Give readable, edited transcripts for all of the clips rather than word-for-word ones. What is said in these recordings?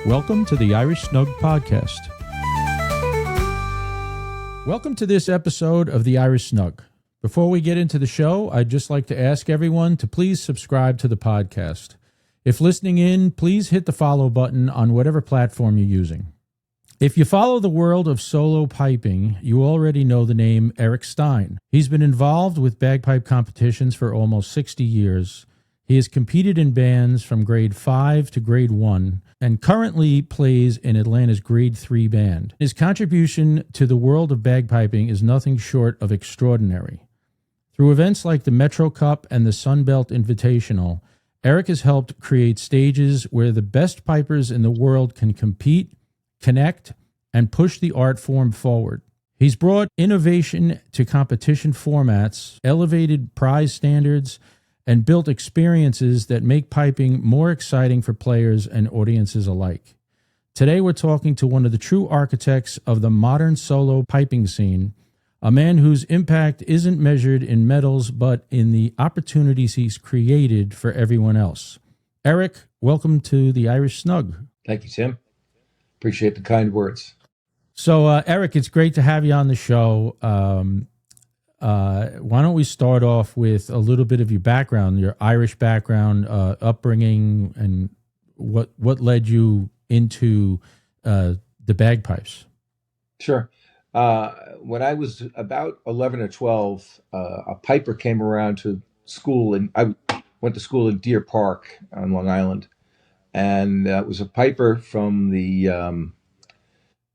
Welcome to the Irish Snug Podcast. Welcome to this episode of the Irish Snug. Before we get into the show, I'd just like to ask everyone to please subscribe to the podcast. If listening in, please hit the follow button on whatever platform you're using. If you follow the world of solo piping, you already know the name Eric Stein. He's been involved with bagpipe competitions for almost 60 years. He has competed in bands from grade 5 to grade 1 and currently plays in Atlanta's grade 3 band. His contribution to the world of bagpiping is nothing short of extraordinary. Through events like the Metro Cup and the Sun Belt Invitational, Eric has helped create stages where the best pipers in the world can compete, connect, and push the art form forward. He's brought innovation to competition formats, elevated prize standards, and built experiences that make piping more exciting for players and audiences alike. Today we're talking to one of the true architects of the modern solo piping scene, a man whose impact isn't measured in medals but in the opportunities he's created for everyone else. Eric, welcome to the Irish Snug. Thank you, Tim. Appreciate the kind words. So, Eric, it's great to have you on the show. Why don't we start off with a little bit of your background, your Irish background, upbringing, and what led you into the bagpipes? Sure. When I was about 11 or 12, a piper came around to school, and I went to school in Deer Park on Long Island. And it was a piper from the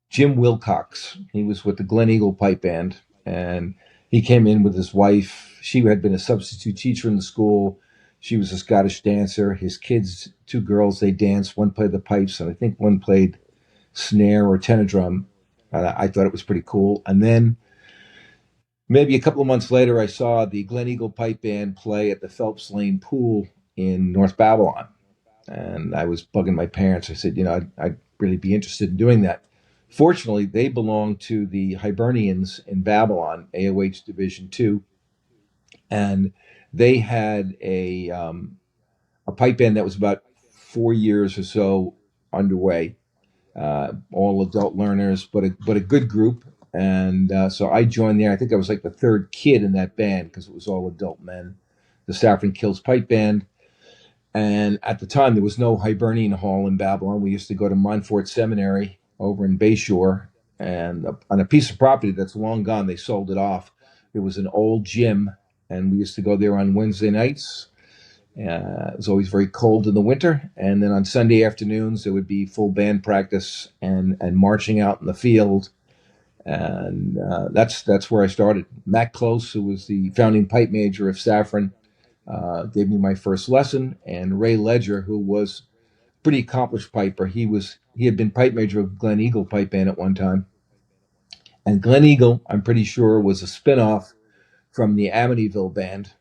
Jim Wilcox. He was with the Glen Eagle Pipe Band, and he came in with his wife. She had been a substitute teacher in the school. She was a Scottish dancer. His kids, two girls, they danced. One played the pipes, and I think one played snare or tenor drum. I thought it was pretty cool. And then maybe a couple of months later, I saw the Glen Eagle Pipe Band play at the Phelps Lane Pool in North Babylon. And I was bugging my parents. I said, I'd really be interested in doing that. Fortunately, they belonged to the Hibernians in Babylon, AOH Division II, and they had a pipe band that was about 4 years or so underway, all adult learners, but a good group. And so I joined there. I think I was like the third kid in that band because it was all adult men. The Saffron Kills Pipe Band. And at the time, there was no Hibernian Hall in Babylon. We used to go to Montfort Seminary over in Bayshore, and on a piece of property that's long gone, they sold it off. It was an old gym, and we used to go there on Wednesday nights. It was always very cold in the winter, and then on Sunday afternoons, there would be full band practice and marching out in the field, and that's where I started. Matt Close, who was the founding pipe major of Saffron, gave me my first lesson, and Ray Ledger, who was a pretty accomplished piper. He had been pipe major of Glen Eagle Pipe Band at one time. And Glen Eagle, I'm pretty sure, was a spinoff from the Amityville Band,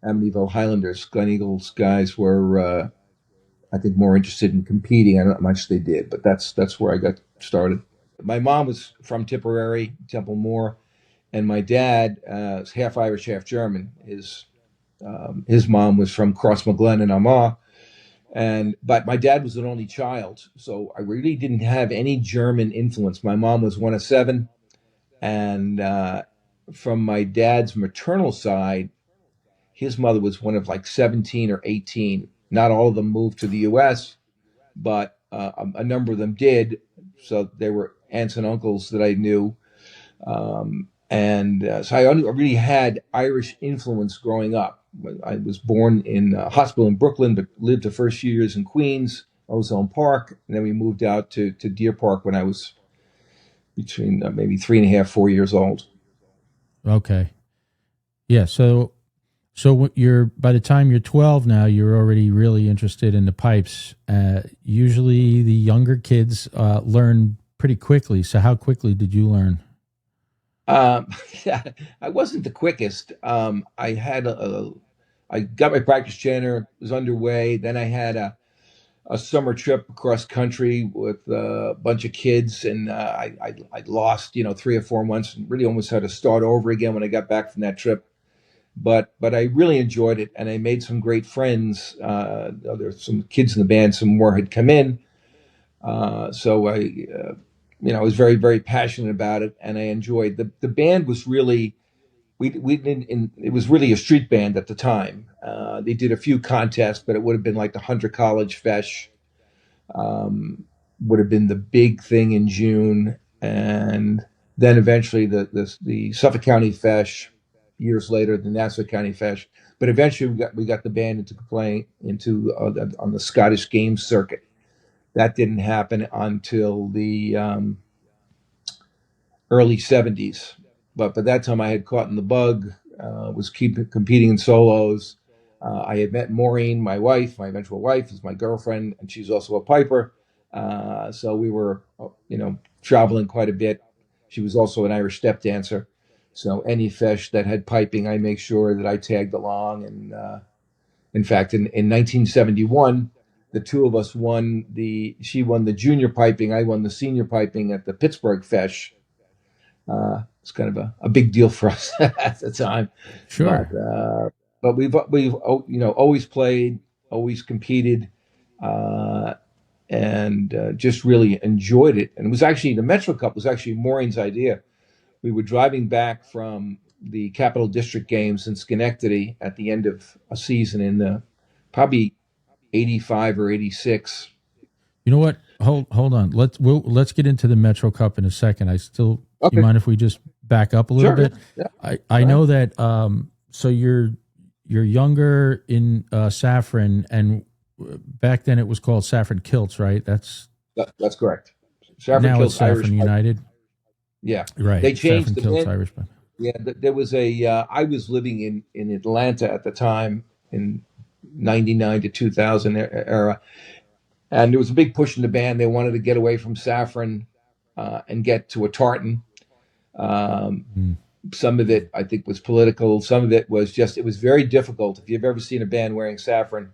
Amityville Highlanders. Glen Eagle's guys were, I think, more interested in competing. I don't know how much they did, but that's where I got started. My mom was from Tipperary, Temple Moore, and my dad is half Irish, half German. His mom was from Crossmaglen in Armagh. But my dad was an only child, so I really didn't have any German influence. My mom was one of 7, and from my dad's maternal side, his mother was one of like 17 or 18. Not all of them moved to the U.S., but a number of them did. So they were aunts and uncles that I knew, so I really had Irish influence growing up. I was born in a hospital in Brooklyn, but lived the first few years in Queens, Ozone Park, and then we moved out to Deer Park when I was between maybe 3.5, 4 years old. Okay, yeah. So you're by the time you're 12 now, you're already really interested in the pipes. Usually, the younger kids learn pretty quickly. So how quickly did you learn? Yeah, I wasn't the quickest. I got my practice tenor, was underway. Then I had a summer trip across country with a bunch of kids, and I lost 3 or 4 months, and really almost had to start over again when I got back from that trip. But I really enjoyed it, and I made some great friends. There's some kids in the band, some more had come in. So I was very, very passionate about it, and I enjoyed the band. Was really we didn't. It was really a street band at the time. They did a few contests, but it would have been like the Hunter College Fesh. Would have been the big thing in June, and then eventually the Suffolk County Fesh. Years later, the Nassau County Fesh. But eventually, we got the band into playing on the Scottish Games circuit. That didn't happen until the early '70s. But by that time, I had caught in the bug. Was competing in solos. I had met Maureen, my wife, my eventual wife, is my girlfriend, and she's also a piper. So we were, traveling quite a bit. She was also an Irish step dancer. So any fesh that had piping, I make sure that I tagged along. And in fact, in 1971, the two of us she won the junior piping, I won the senior piping at the Pittsburgh Fesh. It's kind of a big deal for us at the time. Sure. But we've always played, always competed, and just really enjoyed it. And it was actually the Metro Cup was actually Maureen's idea. We were driving back from the Capital District Games in Schenectady at the end of a season in probably 85 or 86. You know what? Hold on. Let's get into the Metro Cup in a second. Okay. You mind if we just back up a little bit? Yeah. I know that. So you're younger in Saffron, and back then it was called Saffron Kilts, right? That's correct. Saffron now Kilts, it's Saffron Irish United. Yeah, Right. they changed Saffron Kilts, the Irish. Yeah, there was I was living in Atlanta at the time in '99 to 2000 era, and there was a big push in the band. They wanted to get away from Saffron and get to a tartan. Some of it, I think, was political. Some of it was it was very difficult. If you've ever seen a band wearing Saffron,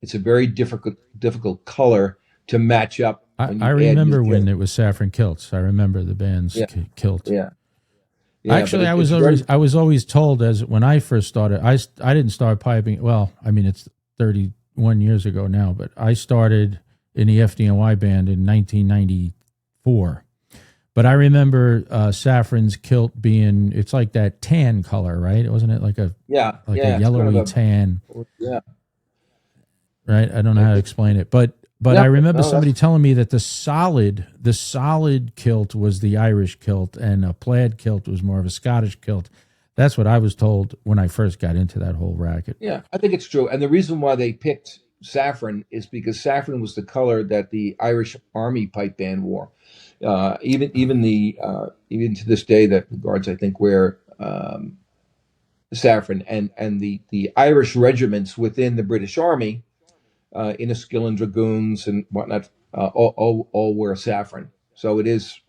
it's a very difficult color to match up. I remember when it was Saffron Kilts. I remember the band's kilt. Yeah. Actually, I was always told when I first started. I didn't start piping. Well, I mean, it's 31 years ago now, but I started in the FDNY band in 1994. But I remember Saffron's kilt being, it's like that tan color, right? Wasn't it like a yellowy tan? Yeah. Right? I don't know how to explain it. But I remember somebody telling me that the solid kilt was the Irish kilt, and a plaid kilt was more of a Scottish kilt. That's what I was told when I first got into that whole racket. Yeah, I think it's true. And the reason why they picked saffron is because saffron was the color that the Irish Army pipe band wore. Even to this day, that the Guards, I think, wear saffron, and the Irish regiments within the British Army, Inniskillen Dragoons and whatnot, all wear saffron. So it is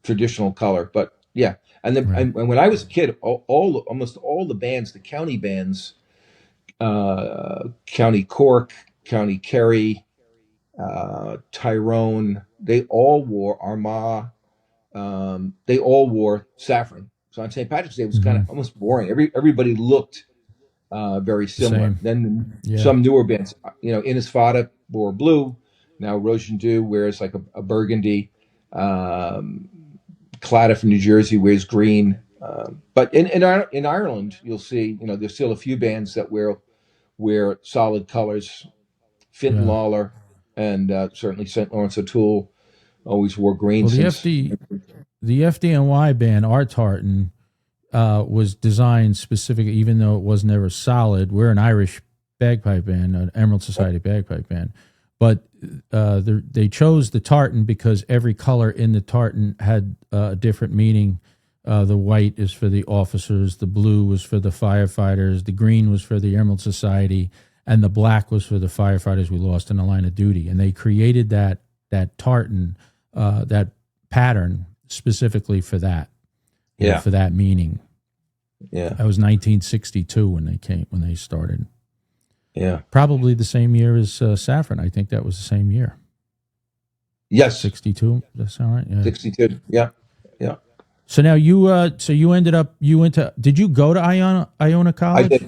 traditional color. But yeah, and when I was a kid, almost all the bands, the county bands, County Cork, County Kerry, Tyrone, they all wore Armagh. They all wore saffron. So on St. Patrick's Day, it was kind of almost boring. Everybody looked very similar. Same. Then some newer bands, Innisfada wore blue. Now Rosendu wears like a burgundy. Claddagh from New Jersey wears green. But in Ireland, you'll see, there's still a few bands that wear solid colors. Fintan Lawler and certainly St. Lawrence O'Toole always wore green. Well, the FDNY band, our tartan, was designed specifically, even though it was never solid. We're an Irish bagpipe band, an Emerald Society bagpipe band. But they chose the tartan because every color in the tartan had a different meaning. The white is for the officers, the blue was for the firefighters, the green was for the Emerald Society, and the black was for the firefighters we lost in the line of duty. And they created that tartan, that pattern specifically for that. For that meaning. Yeah. That was 1962 when they started. Yeah. Probably the same year as Saffron. I think that was the same year. Yes. 62. Does that sound right? Yeah. 62. Yeah. Yeah. So now you did you go to Iona College?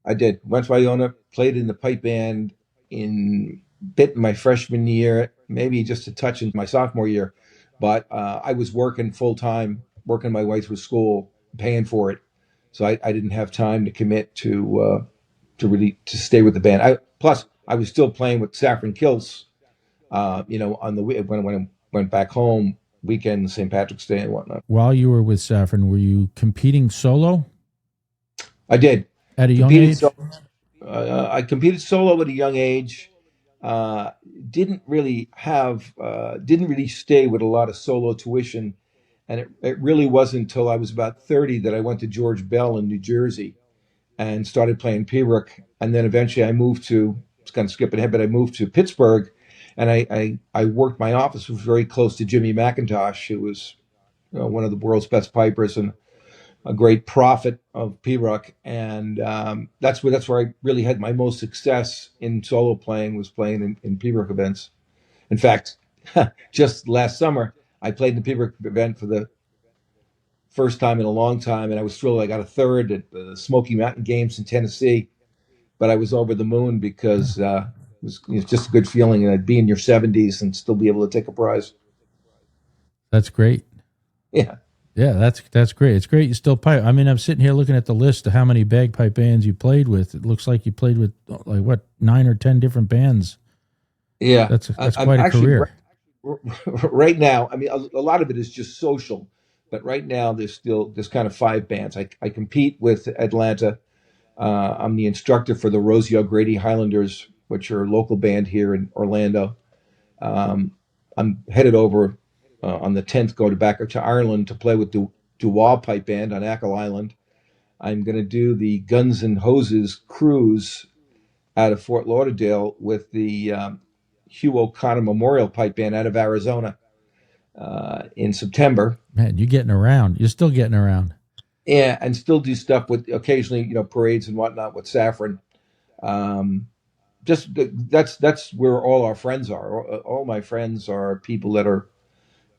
I did. Went to Iona, played in the pipe band in bit in my freshman year, maybe just a touch in my sophomore year, but I was working full time, working my way through school, paying for it, so I didn't have time to commit to stay with the band. Plus I was still playing with Saffron Kills, on the when I went back home weekend, St. Patrick's Day and whatnot. While you were with Saffron, were you competing solo I did at a young competed. age? I competed solo at a young age. Uh, didn't really stay with a lot of solo tuition, and it really wasn't until I was about 30 that I went to George Bell in New Jersey and started playing P-Rook, and then eventually I moved to. It's kind of skipping ahead, but I moved to Pittsburgh, and I worked. My office was very close to Jimmy McIntosh, who was one of the world's best pipers and a great prophet of P-Rock, and that's where I really had my most success in solo playing, was playing in P-Rock events. In fact, just last summer I played in the P-Rock event for the first time in a long time, and I was thrilled. I got a third at the Smoky Mountain Games in Tennessee, but I was over the moon because it was just a good feeling, and I'd be in your 70s and still be able to take a prize. That's great. Yeah. Yeah, that's great. It's great you still pipe. I mean, I'm sitting here looking at the list of how many bagpipe bands you played with. It looks like you played with like what 9 or 10 different bands. Yeah, That's I'm quite a actually career. right now. I mean, a lot of it is just social, but right now there's kind of 5 bands. I compete with Atlanta. I'm the instructor for the Rosie O'Grady Highlanders, which are a local band here in Orlando. I'm headed over on the 10th, go back to Ireland to play with the Duwall Pipe Band on Achill Island. I'm going to do the Guns and Hoses cruise out of Fort Lauderdale with the Hugh O'Connor Memorial Pipe Band out of Arizona in September. Man, you're getting around. You're still getting around. Yeah, and still do stuff with occasionally, parades and whatnot with Saffron. Just that's where all our friends are. All my friends are people that are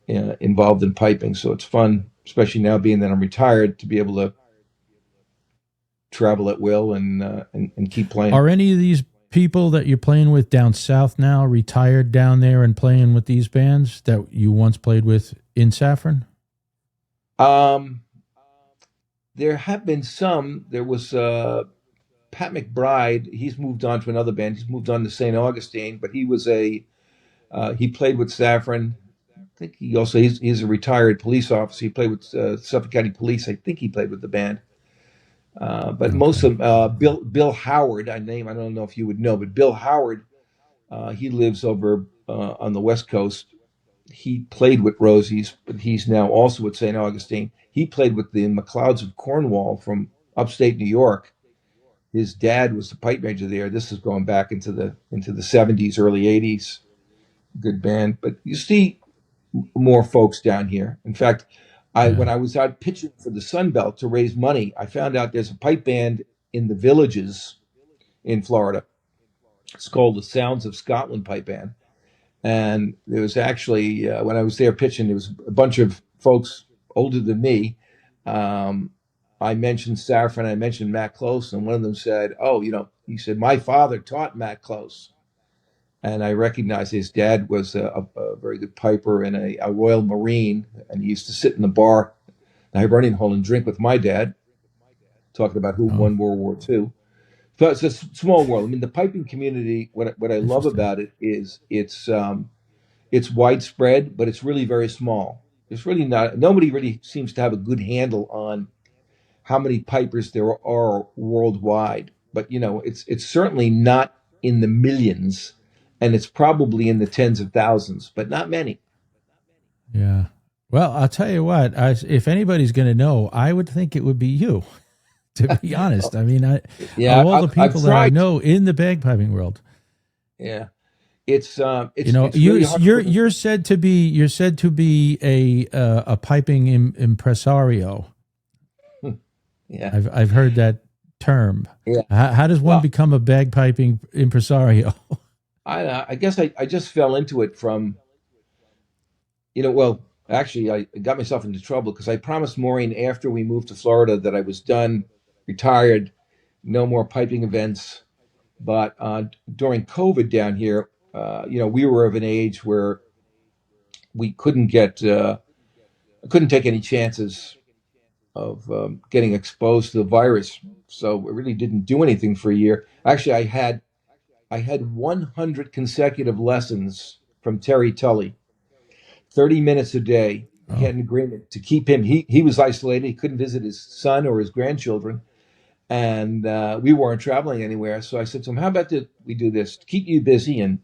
involved in piping, so it's fun, especially now being that I'm retired, to be able to travel at will and keep playing. Are any of these people that you're playing with down south now retired down there and playing with these bands that you once played with in Saffron? There have been some. There was Pat McBride. He's moved on to another band. He's moved on to St. Augustine, but he played with Saffron. I think he's a retired police officer. He played with Suffolk County Police. I think he played with the band. But most of Bill Howard, I don't know if you would know, but Bill Howard, he lives over on the West Coast. He played with Rosie's, but he's now also with St. Augustine. He played with the McLeods of Cornwall from upstate New York. His dad was the pipe major there. This is going back into the 70s, early 80s. Good band, but you see more folks down here. In fact, when I was out pitching for the Sun Belt to raise money, I found out there's a pipe band in the Villages in Florida. It's called the Sounds of Scotland Pipe Band. And there was actually, when I was there pitching, there was a bunch of folks older than me. I mentioned Saffron, I mentioned Matt Close, and one of them said, he said, my father taught Matt Close. And I recognized his dad was a very good piper and a Royal Marine, and he used to sit in the bar, the Hibernian Hall, and drink with my dad, talking about who won World War II. So it's a small world. I mean, the piping community, what I love about it is it's widespread, but it's really very small. It's really not. Nobody really seems to have a good handle on how many pipers there are worldwide. But it's certainly not in the millions. And it's probably in the tens of thousands, but not many. Yeah. Well, I'll tell you what, if anybody's going to know, I would think it would be you, to be honest. I mean, of all the people that I know in the bagpiping world. Yeah. It's you're said to be a piping impresario. Yeah. I've heard that term. Yeah. How does one become a bagpiping impresario? I guess I just fell into it from, actually I got myself into trouble because I promised Maureen after we moved to Florida that I was done, retired, no more piping events. But during COVID down here, we were of an age where we couldn't take any chances of getting exposed to the virus. So we really didn't do anything for a year. Actually, I had 100 consecutive lessons from Terry Tully, 30 minutes a day. He had an agreement to keep him. He was isolated. He couldn't visit his son or his grandchildren. And we weren't traveling anywhere. So I said to him, how about we do this? To keep you busy and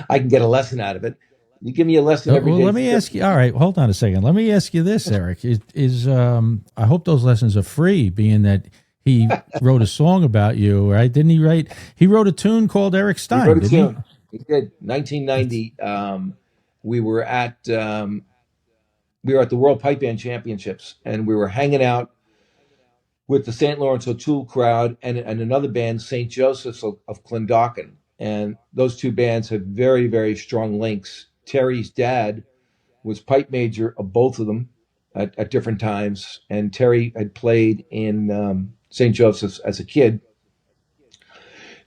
I can get a lesson out of it. You give me a lesson every day. Let me ask you. All right, hold on a second. Let me ask you this, Eric. I hope those lessons are free, being that he wrote a song about you, right? Didn't he write? He wrote a tune called Eric Stein. He wrote a tune. He did. 1990. We were at the World Pipe Band Championships, and we were hanging out with the St. Lawrence O'Toole crowd and another band, St. Joseph's of Clondalkin. And those two bands have very, very strong links. Terry's dad was pipe major of both of them at different times. And Terry had played in St. Joseph's as a kid.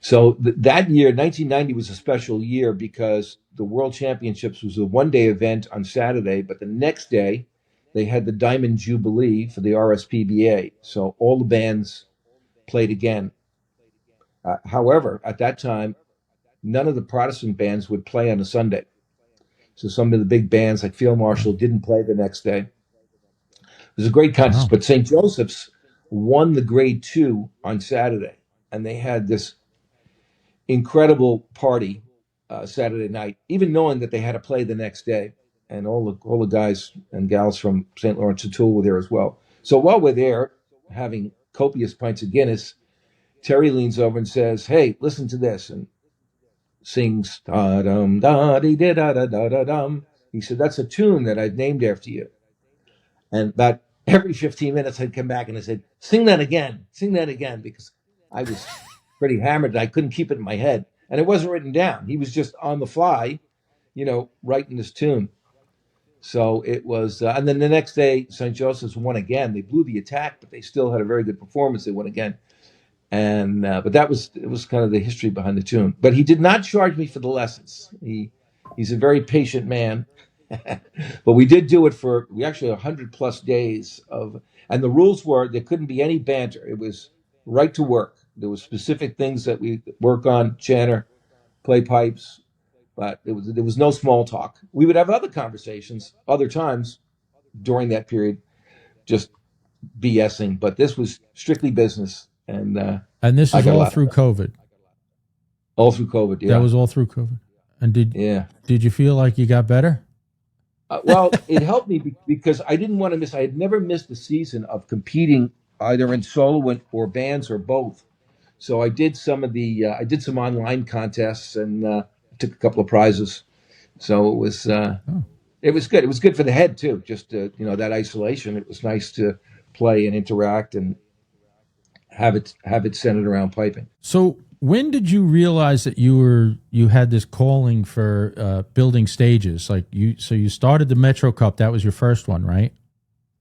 So that year, 1990, was a special year because the World Championships was a one-day event on Saturday, but the next day they had the Diamond Jubilee for the RSPBA. So all the bands played again. However, at that time, none of the Protestant bands would play on a Sunday. So some of the big bands like Field Marshal didn't play the next day. It was a great contest, but St. Joseph's won the grade 2 on Saturday, and they had this incredible party Saturday night, even knowing that they had to play the next day. And all the guys and gals from St. Lawrence O'Toole were there as well. So while we're there having copious pints of Guinness, Terry leans over and says, "Hey, listen to this," and sings da-dum, da-dee-da-da-da-da-dum. He said, "That's a tune that I've named after you." And about every 15 minutes I'd come back and I said, sing that again, because I was pretty hammered and I couldn't keep it in my head. And it wasn't written down. He was just on the fly, writing this tune. So it was, and then the next day, St. Joseph's won again. They blew the attack, but they still had a very good performance. They won again. And but it was kind of the history behind the tune. But he did not charge me for the lessons. He's a very patient man. But we did do it we actually 100 plus days and the rules were there couldn't be any banter. It was right to work. There were specific things that we work on, chanter, play pipes, but there was no small talk. We would have other conversations other times during that period, just BSing, but this was strictly business. And this is all through COVID. All through COVID, yeah. That was all through COVID. And did you feel like you got better? Well, it helped me because I didn't want to miss. I had never missed a season of competing either in solo or bands or both. So I did some online contests and took a couple of prizes. So it was it was good. It was good for the head too. Just that isolation. It was nice to play and interact and have it centered around piping. So when did you realize that you had this calling for building stages? So you started the Metro Cup. That was your first one, right?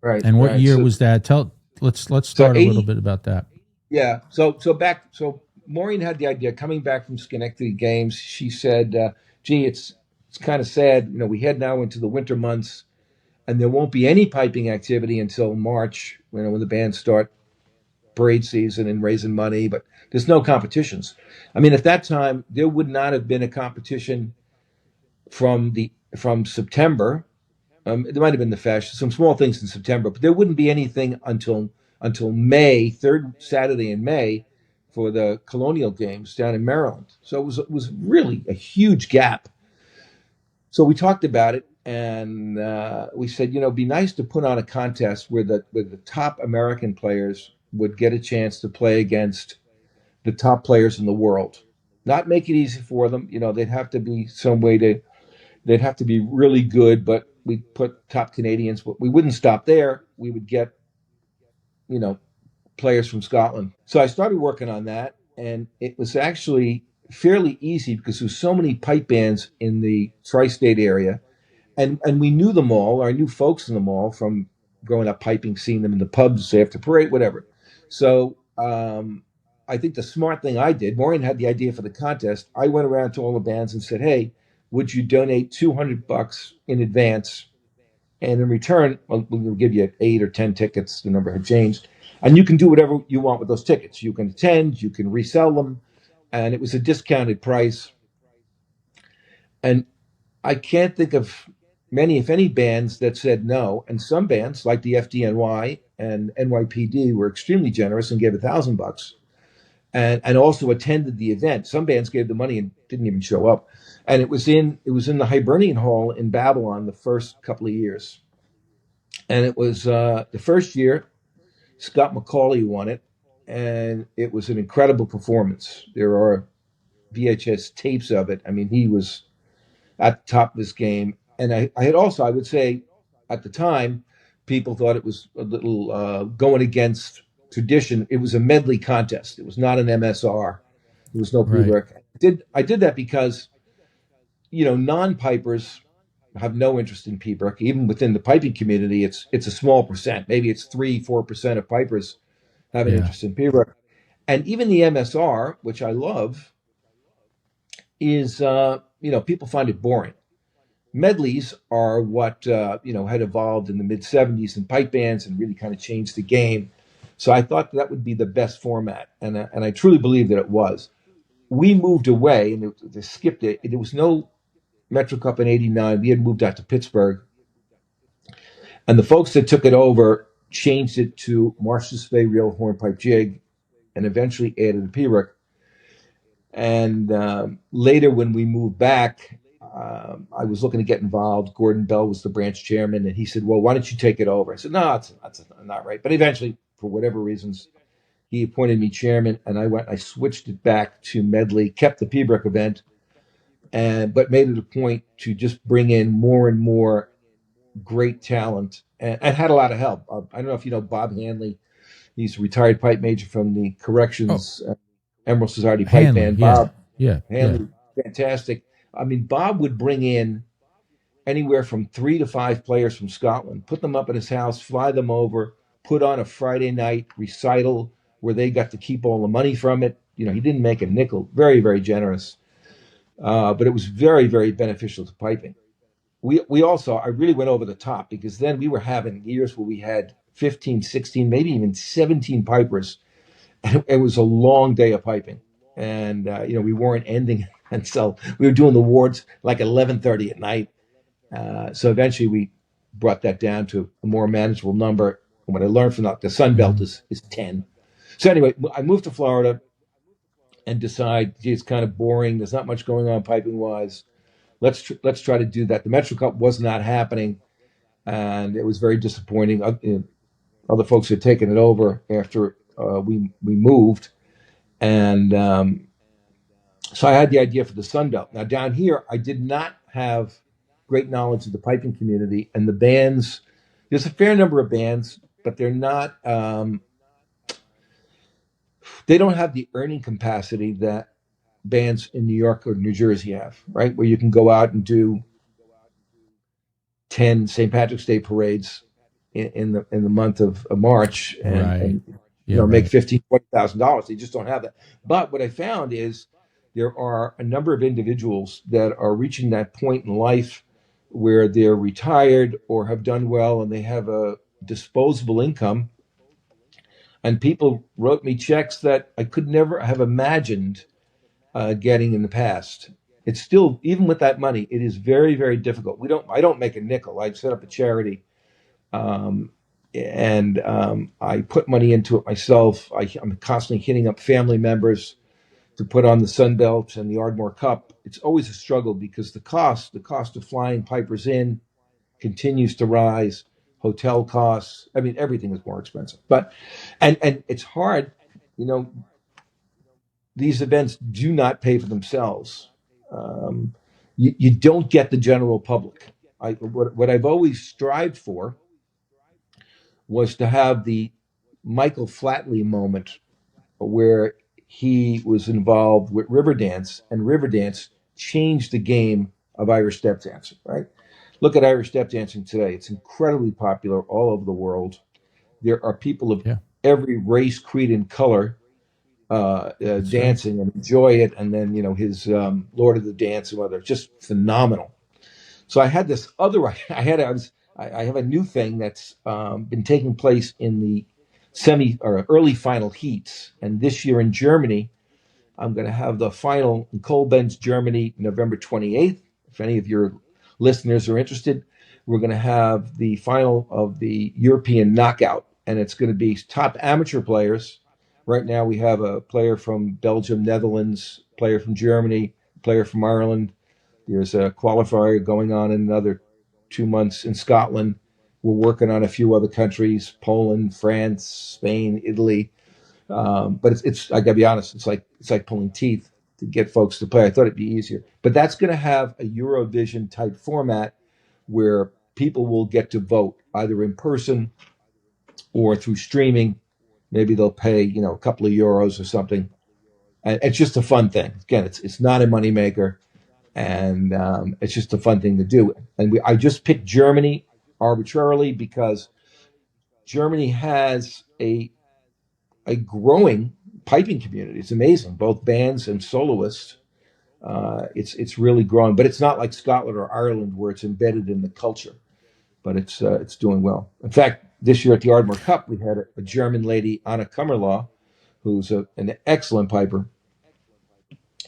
Right. And what year was that? Let's start a little bit about that. Yeah. So Maureen had the idea coming back from Schenectady Games. She said, "Gee, it's kind of sad. We head now into the winter months, and there won't be any piping activity until March. When the bands start parade season and raising money, but there's no competitions. I mean, at that time, there would not have been a competition from September. There might have been the fashion, some small things in September, but there wouldn't be anything until May, third Saturday in May, for the Colonial Games down in Maryland. So it was really a huge gap. So we talked about it, and we said, it'd be nice to put on a contest where the top American players would get a chance to play against the top players in the world. Not make it easy for them. They'd have to be they'd have to be really good, but we'd put top Canadians, but we wouldn't stop there. We would get, players from Scotland. So I started working on that, and it was actually fairly easy because there were so many pipe bands in the tri-state area, and we knew them all, or I knew folks in them all from growing up piping, seeing them in the pubs after parade, whatever. So I think the smart thing I did, Maureen had the idea for the contest. I went around to all the bands and said, "Hey, would you donate $200 in advance? And in return, we'll give you 8 or 10 tickets. The number had changed, and you can do whatever you want with those tickets. You can attend, you can resell them, and it was a discounted price. And I can't think of many, if any, bands that said no. And some bands, like the FDNY and NYPD, were extremely generous and gave $1,000 and also attended the event. Some bands gave the money and didn't even show up. And it was in the Hibernian Hall in Babylon the first couple of years. And it was the first year, Scott McCauley won it, and it was an incredible performance. There are VHS tapes of it. I mean, he was at the top of his game. And I had also, I would say, at the time, people thought it was a little going against tradition. It was a medley contest. It was not an MSR. There was no pre-work. I did that because, non-pipers have no interest in Pibroch. Even within the piping community, it's a small percent. Maybe it's 3-4% of pipers have an interest in Pibroch. And even the MSR, which I love, is, people find it boring. Medleys are what, had evolved in the mid-'70s in pipe bands and really kind of changed the game. So I thought that would be the best format. And I truly believe that it was. We moved away, and they skipped it. There was no Metro Cup in '89. We had moved out to Pittsburgh. And the folks that took it over changed it to Marshall's Bay Real Hornpipe Jig and eventually added a Pibroch. And later when we moved back, I was looking to get involved. Gordon Bell was the branch chairman, and he said, "Well, why don't you take it over?" I said, "No, that's not right." But eventually, for whatever reasons, he appointed me chairman, and I switched it back to medley, kept the Pibroch event, but made it a point to just bring in more and more great talent, and had a lot of help. I don't know if you know Bob Hanley. He's a retired pipe major from the Corrections Emerald Society Pipe Band. Bob Hanley, fantastic. I mean, Bob would bring in anywhere from 3 to 5 players from Scotland, put them up at his house, fly them over, put on a Friday night recital where they got to keep all the money from it. He didn't make a nickel. Very, very generous. But it was very, very beneficial to piping. We also, I really went over the top because then we were having years where we had 15, 16, maybe even 17 pipers. And it was a long day of piping. And, we weren't ending until we were doing the wards like 11:30 at night. So eventually we brought that down to a more manageable number. And what I learned from the Sun Belt is 10. So anyway, I moved to Florida and decided, gee, it's kind of boring. There's not much going on piping wise. Let's try to do that. The Metro Cup was not happening, and it was very disappointing. Other folks had taken it over after we moved, and so I had the idea for the Sun Belt. Now down here, I did not have great knowledge of the piping community and the bands. There's a fair number of bands, but they're not. They don't have the earning capacity that bands in New York or New Jersey have, right? Where you can go out and do 10 St. Patrick's Day parades in the month of March and make $15,000-$20,000. They just don't have that. But what I found is there are a number of individuals that are reaching that point in life where they're retired or have done well and they have a disposable income. And people wrote me checks that I could never have imagined getting in the past. It's still, even with that money, it is very, very difficult. I don't make a nickel. I set up a charity, and I put money into it myself. I'm constantly hitting up family members to put on the Sun Belt and the Ardmore Cup. It's always a struggle because the cost of flying pipers in continues to rise. Hotel costs. I mean, everything is more expensive. But and it's hard, these events do not pay for themselves. You don't get the general public. What I've always strived for was to have the Michael Flatley moment where he was involved with Riverdance, and Riverdance changed the game of Irish step dancing, right? Look at Irish step dancing today. It's incredibly popular all over the world. There are people of every race, creed, and color That's right. dancing and enjoy it. And then, his Lord of the Dance and other, just phenomenal. So I had this other, I have a new thing that's been taking place in the semi or early final heats. And this year in Germany, I'm going to have the final in Koblenz, Germany, November 28th. If any of your listeners are interested, we're going to have the final of the European knockout, and it's going to be top amateur players. Right now, we have a player from Belgium, Netherlands, player from Germany, player from Ireland. There's a qualifier going on in another 2 months in Scotland. We're working on a few other countries: Poland, France, Spain, Italy. But it's I gotta be honest, it's like pulling teeth to get folks to play. I thought it'd be easier, but that's going to have a Eurovision type format where people will get to vote either in person or through streaming. Maybe they'll pay a couple of euros or something, and it's just a fun thing. Again, it's not a moneymaker, and it's just a fun thing to do. And I just picked Germany arbitrarily because Germany has a growing piping community. It's amazing, both bands and soloists. It's really growing, but it's not like Scotland or Ireland where it's embedded in the culture. But it's doing well. In fact, this year at the Ardmore Cup, we had a German lady, Anna Kummerlaw, who's an excellent piper,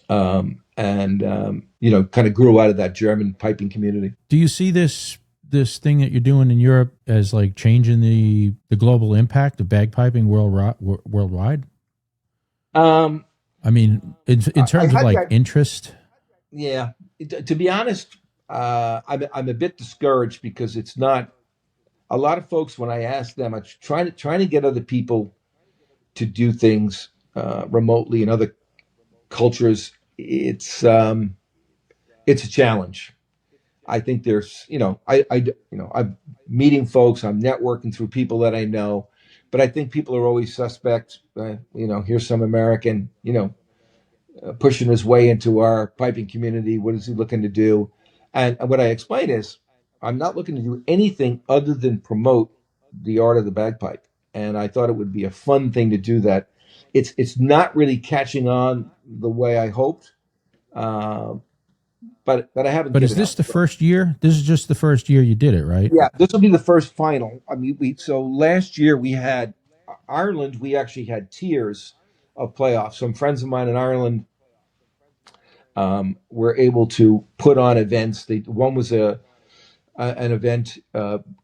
and kind of grew out of that German piping community. Do you see this thing that you're doing in Europe as like changing the global impact of bagpiping worldwide? I mean, in terms of like interest. Yeah, to be honest, I'm a bit discouraged because it's not a lot of folks. When I ask them, I'm trying to get other people to do things remotely in other cultures. It's a challenge. I think there's, I'm meeting folks, I'm networking through people that I know, but I think people are always suspect. Here's some American, pushing his way into our piping community. What is he looking to do? And what I explain is, I'm not looking to do anything other than promote the art of the bagpipe. And I thought it would be a fun thing to do that. It's not really catching on the way I hoped. But I haven't. But is this the first year? This is just the first year you did it, right? Yeah, this will be the first final. I mean, so last year we had Ireland. We actually had tiers of playoffs. Some friends of mine in Ireland were able to put on events. One was an event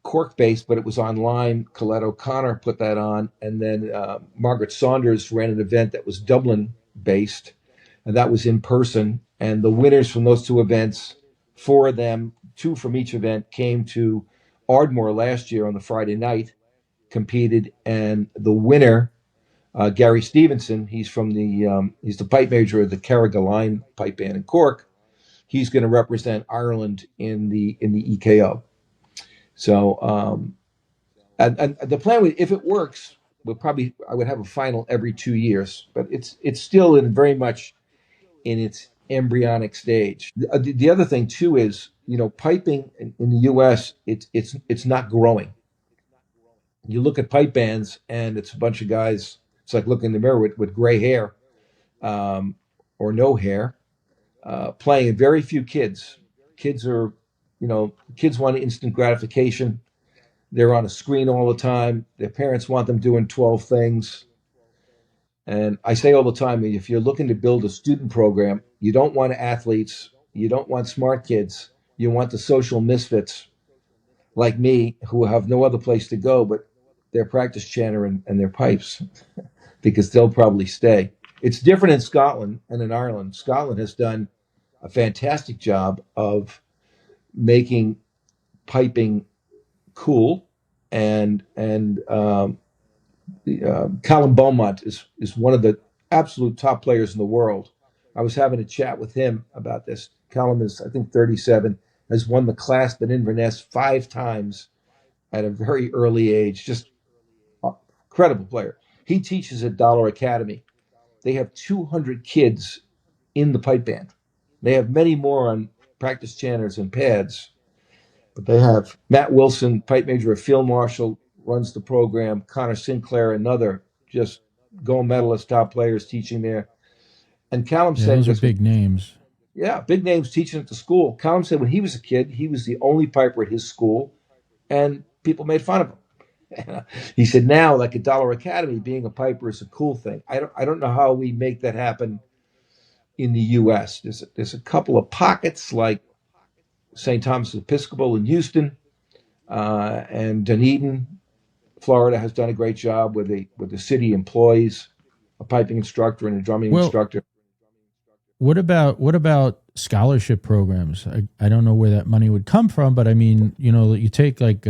Cork based, but it was online. Colette O'Connor put that on, and then Margaret Saunders ran an event that was Dublin based, and that was in person. And the winners from those two events, 4 of them, 2 from each event, came to Ardmore last year on the Friday night, competed, and the winner, Gary Stevenson, he's the pipe major of the Carrigaline pipe band in Cork. He's going to represent Ireland in the EKO. So, and the plan, if it works, I would have a final every 2 years, but it's still very much in its embryonic stage. The other thing too is, piping in the U.S. it's not growing. You look at pipe bands and it's a bunch of guys. It's like looking in the mirror with gray hair, or no hair, playing, and very few kids. Kids want instant gratification. They're on a screen all the time. Their parents want them doing 12 things. And I say all the time, if you're looking to build a student program, you don't want athletes, you don't want smart kids, you want the social misfits like me who have no other place to go but their practice chanter and their pipes, because they'll probably stay. It's different in Scotland and in Ireland. Scotland has done a fantastic job of making piping cool, and Colin Beaumont is one of the absolute top players in the world. I was having a chat with him about this. Colin is, I think, 37, has won the Clasp at Inverness 5 times at a very early age. Just incredible player. He teaches at Dollar Academy. They have 200 kids in the pipe band. They have many more on practice chanters and pads, but they have Matt Wilson, pipe major of Field Marshal, runs the program. Connor Sinclair, another just gold medalists, top players teaching there. And Callum Yeah, said, those are big names. yeah, big names teaching at the school. Callum said when he was a kid, he was the only piper at his school, and people made fun of him. He said now, like at Dollar Academy, being a piper is a cool thing. I don't know how we make that happen in the U.S. There's a couple of pockets like St. Thomas Episcopal in Houston, and Dunedin, Florida, has done a great job with the city employs a piping instructor and a drumming instructor. What about scholarship programs? I don't know where that money would come from, but I mean, you take like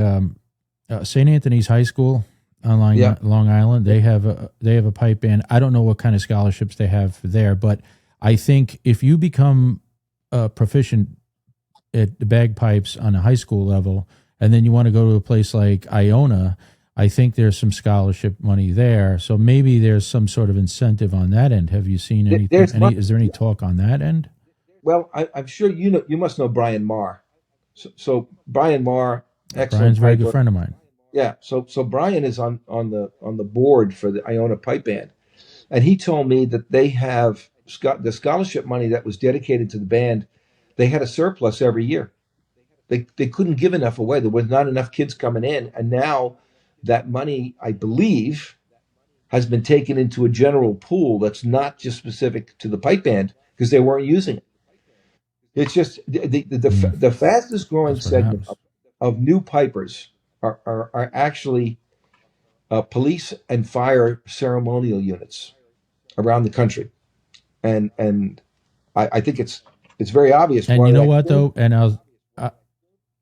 St. Anthony's High School on Long Island. They have a pipe band. I don't know what kind of scholarships they have there, but I think if you become proficient at the bagpipes on a high school level, and then you want to go to a place like Iona, I think there's some scholarship money there. So maybe there's some sort of incentive on that end. Have you seen anything? Is there any talk on that end? Well, I'm sure you must know Brian Marr. So Brian Marr, excellent. Brian's a very good friend of mine. Yeah. So Brian is on the board for the Iona Pipe Band, and he told me that they have the scholarship money that was dedicated to the band. They had a surplus every year. They couldn't give enough away. There was not enough kids coming in, and now that money, I believe, has been taken into a general pool that's not just specific to the pipe band because they weren't using it. It's just the fastest growing segment of new pipers are actually police and fire ceremonial units around the country, and I think it's very obvious. And you know what though, and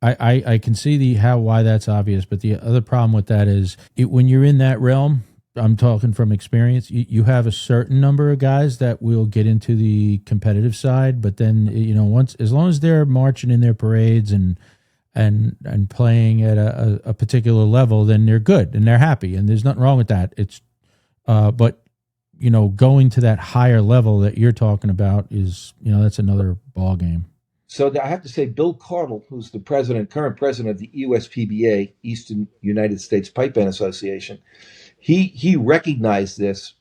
I can see why that's obvious, but the other problem with that is when you're in that realm, I'm talking from experience, you have a certain number of guys that will get into the competitive side, but then, as long as they're marching in their parades and playing at a particular level, then they're good and they're happy, and there's nothing wrong with that. It's, but going to that higher level that you're talking about is, that's another ball game. So I have to say, Bill Caudle, who's the current president of the USPBA, Eastern United States Pipe Band Association, he recognized this.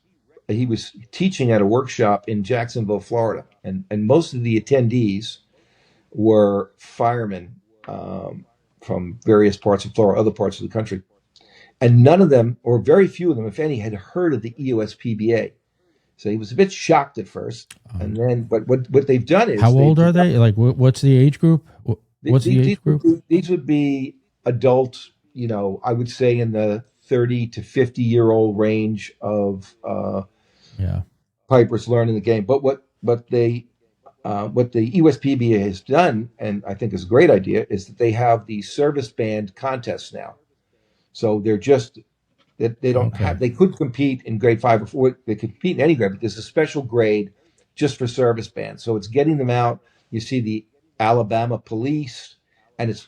He was teaching at a workshop in Jacksonville, Florida, and most of the attendees were firemen from various parts of Florida, other parts of the country, and none of them, or very few of them, if any, had heard of the USPBA. So he was a bit shocked at first, and then, but what they've done is, how old are they? Like, what's the age group? What's the age group? These would be adult, I would say in the 30 to 50-year-old range of pipers learning the game. But what the USPBA has done, and I think is a great idea, is that they have the service band contests now. So they're just that they don't have. They could compete in grade 5 or 4. They could compete in any grade, but there's a special grade just for service bands. So it's getting them out. You see the Alabama police, and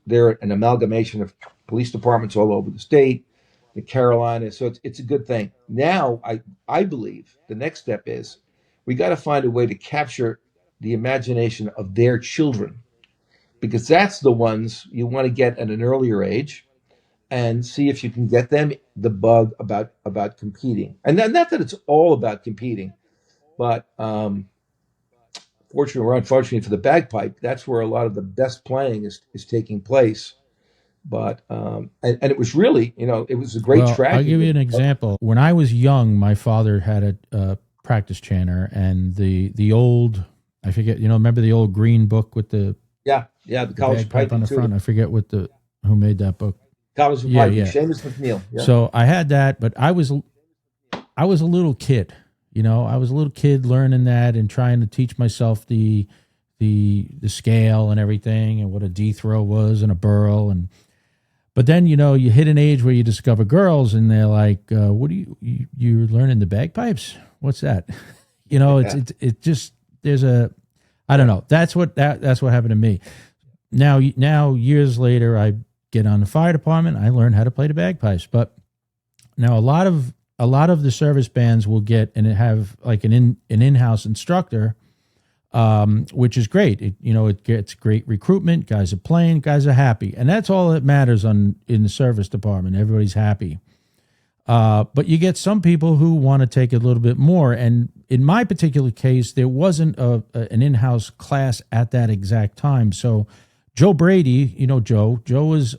they're an amalgamation of police departments all over the state, the Carolinas. So it's a good thing. Now I believe the next step is we got to find a way to capture the imagination of their children, because that's the ones you want to get at an earlier age, and see if you can get them the bug about competing. And then, not that it's all about competing, but fortunately or unfortunately for the bagpipe, that's where a lot of the best playing is taking place. But and it was really, it was a great track. I'll give you an example. When I was young, my father had a practice chanter, and the old, I forget, remember the old green book with the the college pipe on the front. I forget who made that book. College Piping, Seamus McNeil. Yeah. So I had that, but I was a little kid. I was a little kid learning that and trying to teach myself the scale and everything, and what a D throw was and a burl. But then, you hit an age where you discover girls, and they're like, what are you're learning the bagpipes? What's that? It just, there's I don't know. That's what happened to me. Now years later, I get on the fire department. I learned how to play the bagpipes. But now a lot of the service bands will get and have like an in-house instructor, which is great. It gets great recruitment. Guys are playing. Guys are happy, and that's all that matters in the service department. Everybody's happy. But you get some people who want to take a little bit more. And in my particular case, there wasn't an in-house class at that exact time. So Joe Brady, you know, Joe was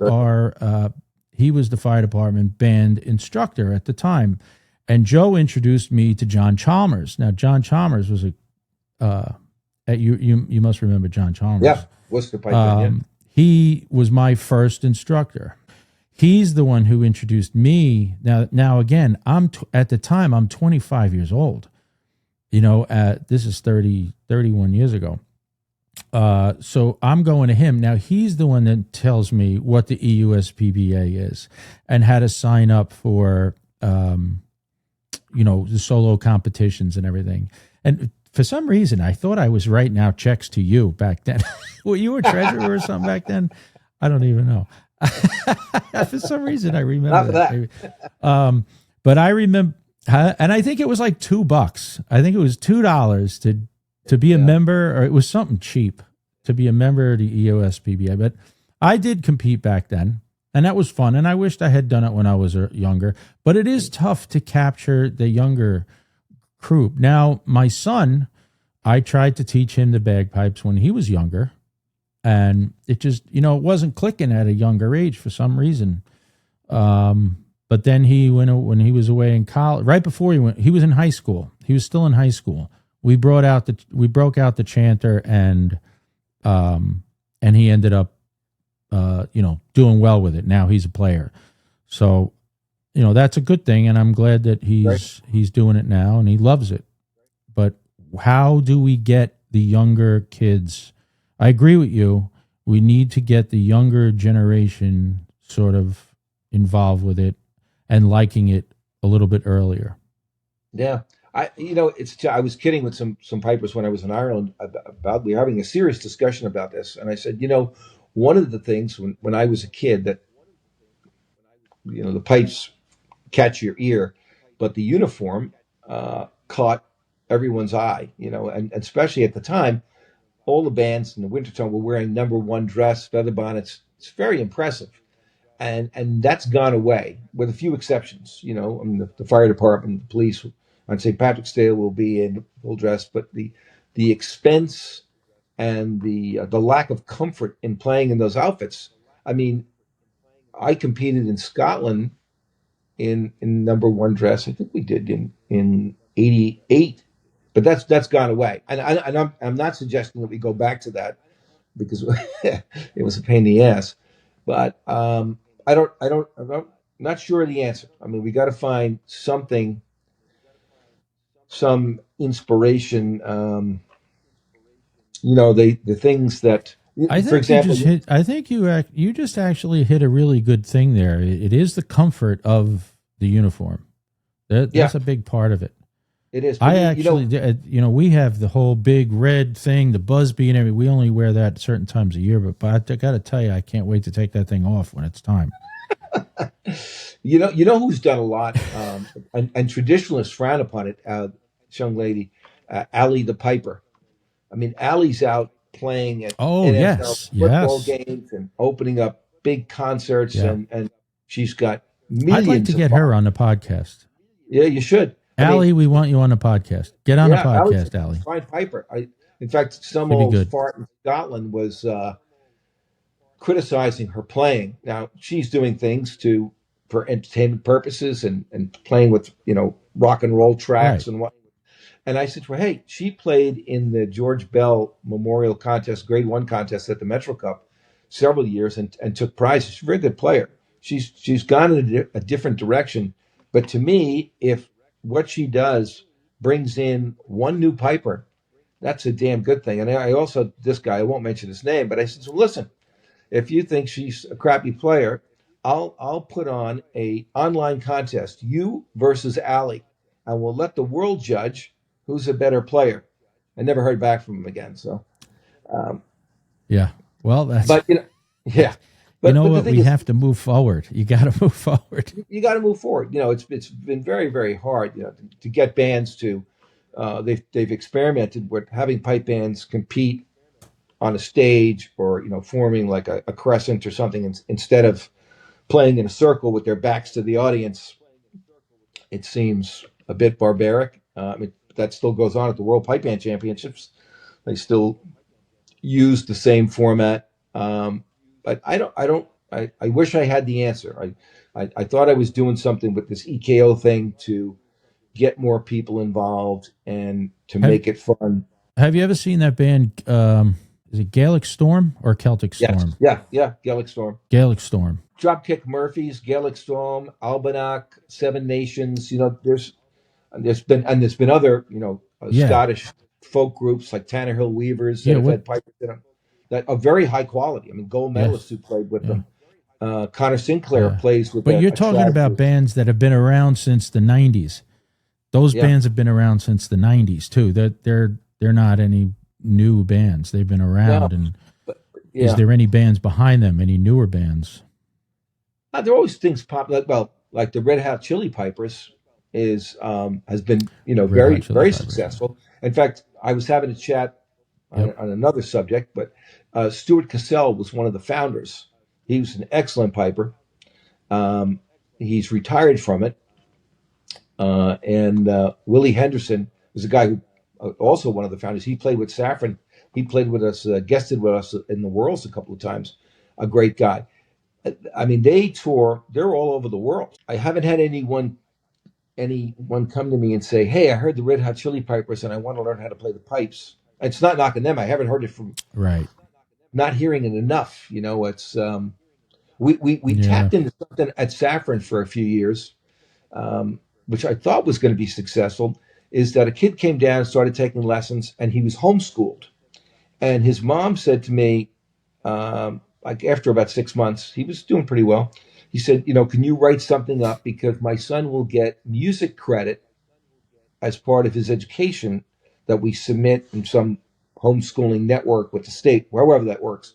he was the fire department band instructor at the time. And Joe introduced me to John Chalmers. Now, John Chalmers was you must remember John Chalmers. Yeah, Worcester Pipe. He was my first instructor. He's the one who introduced me. Now again, at the time, I'm 25 years old. You know, this is 31 years ago. So I'm going to him. Now, he's the one that tells me what the EUSPBA is and how to sign up for, you know, the solo competitions and everything. And for some reason, I thought I was writing out checks to you back then. Were you a treasurer or something back then? I don't even know. For some reason, I remember that. But I remember, and I think it was like $2. I think it was $2 to be a member, or it was something cheap to be a member of the EOSPBA. But I did compete back then, and that was fun. And I wished I had done it when I was younger. But it is tough to capture the younger crew. Now, my son, I tried to teach him the bagpipes when he was younger. And it just, you know, it wasn't clicking at a younger age for some reason. But then when he was away in college, right before he was in high school. He was still in high school. We broke out the chanter, and he ended up, you know, doing well with it. Now he's a player. So, you know, that's a good thing. And I'm glad that he's doing it now and he loves it. But how do we get the younger kids? I agree with you. We need to get the younger generation sort of involved with it and liking it a little bit earlier. Yeah. I was kidding with some pipers when I was in Ireland about we were having a serious discussion about this. And I said, you know, one of the things when I was a kid that, you know, the pipes catch your ear, but the uniform caught everyone's eye, you know, and especially at the time, all the bands in the wintertime were wearing number one dress, feather bonnets. It's very impressive. And that's gone away with a few exceptions. You know, I mean, the fire department, the police on St. Patrick's Day will be in full dress, but the expense and the lack of comfort in playing in those outfits. I mean, I competed in Scotland in number one dress. I think we did in '88. But that's gone away, and I'm not suggesting that we go back to that because it was a pain in the ass. But I'm not sure of the answer. I mean, we got to find something, some inspiration. You know, the things that, for example, you just actually hit a really good thing there. It is the comfort of the uniform. That's a big part of it. It is. I actually, you know, we have the whole big red thing, the Busby and everything. We only wear that certain times a year, but I got to tell you, I can't wait to take that thing off when it's time. You know who's done a lot, and traditionalists frown upon it. This young lady, Allie the Piper. I mean, Allie's out playing at NFL football games and opening up big concerts, and she's got millions. I'd like to get her on the podcast. Yeah, you should. Allie, we want you on the podcast. Get on the podcast, Allie. Fine piper. In fact, some old fart in Scotland was criticizing her playing. Now she's doing things for entertainment purposes and playing with, you know, rock and roll tracks and what. And I said to her, "Hey, she played in the George Bell Memorial Contest, Grade 1 contest at the Metro Cup several years and took prizes. She's a very good player. She's gone in a different direction. But to me, if what she does brings in one new piper, that's a damn good thing." And I also, this guy, I won't mention his name, but I said, "So listen, if you think she's a crappy player, I'll put on a online contest, you versus Allie, and we'll let the world judge who's a better player." I never heard back from him again. So, yeah, well, that's. But you know, yeah. But, what? We have to move forward. You got to move forward. You got to move forward. You know, it's been very, very hard, you know, to get bands to. They've experimented with having pipe bands compete on a stage, or, you know, forming like a crescent or something instead of playing in a circle with their backs to the audience. It seems a bit barbaric. I mean, that still goes on at the World Pipe Band Championships. They still use the same format. But I wish I had the answer. I thought I was doing something with this EKO thing to get more people involved and to Have make it fun. Have you ever seen that band? Is it Gaelic Storm or Celtic Yes, Storm? yeah, Gaelic Storm. Gaelic Storm. Dropkick Murphys, Gaelic Storm, Albanach, Seven Nations. There's been other Yeah. Scottish folk groups like Tanner Weavers that Yeah. have What? had pipers in them that are very high quality. I mean, gold medalists Yes. who played with Yeah. them. Connor Sinclair Yeah. plays with. But you're talking about bands that have been around since the '90s. Those Yeah. bands have been around since the '90s too. They're not any new bands. They've been around. No, And but, yeah. is there any bands behind them? Any newer bands? There are always things pop like the Red Hot Chili Pipers has been very very successful. In fact, I was having a chat on another subject, but Stuart Cassell was one of the founders. He was an excellent piper. He's retired from it, and Willie Henderson was a guy who also one of the founders. He played with Saffron. He played with us, guested with us in the Worlds a couple of times. A great guy. I mean, they tour. They're all over the world. I haven't had anyone come to me and say, "Hey, I heard the Red Hot Chili Pipers, and I want to learn how to play the pipes." It's not knocking them. I haven't heard it from Right. not hearing it enough. It's we tapped into something at Saffron for a few years, which I thought was going to be successful. Is that a kid came down and started taking lessons, and he was homeschooled, and his mom said to me. Like after about 6 months, he was doing pretty well. He said, can you write something up because my son will get music credit as part of his education that we submit in some homeschooling network with the state, wherever that works.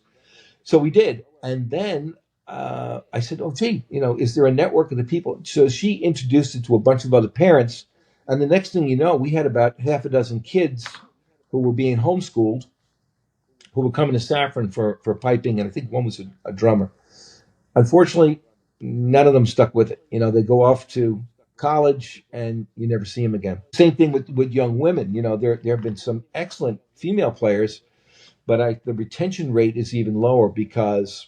So we did. And then I said, oh, gee, is there a network of the people? So she introduced it to a bunch of other parents. And the next thing you know, we had about half a dozen kids who were being homeschooled who were coming to Saffron for piping, and I think one was a drummer. Unfortunately, none of them stuck with it. They go off to college, and you never see them again. Same thing with young women. There have been some excellent female players, but the retention rate is even lower because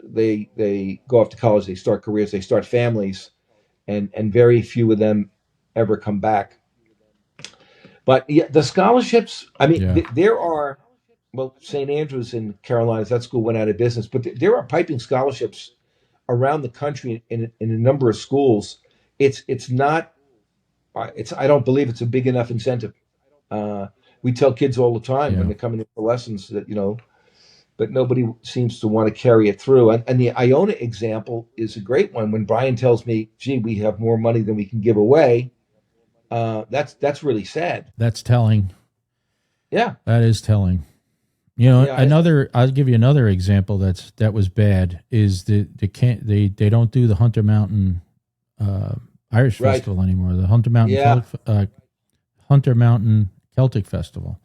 they go off to college, they start careers, they start families, and very few of them ever come back. But yeah, the scholarships. I mean, there are. Well, St. Andrews in Carolinas, that school went out of business, but there are piping scholarships around the country in a number of schools. It's not. I don't believe it's a big enough incentive. We tell kids all the time when they're coming in for lessons that but nobody seems to want to carry it through. And the Iona example is a great one. When Brian tells me, "Gee, we have more money than we can give away," that's really sad. That's telling. Yeah, that is telling. I'll give you another example that was bad is they don't do the Hunter Mountain Irish Festival anymore. The Hunter Mountain Celtic Festival.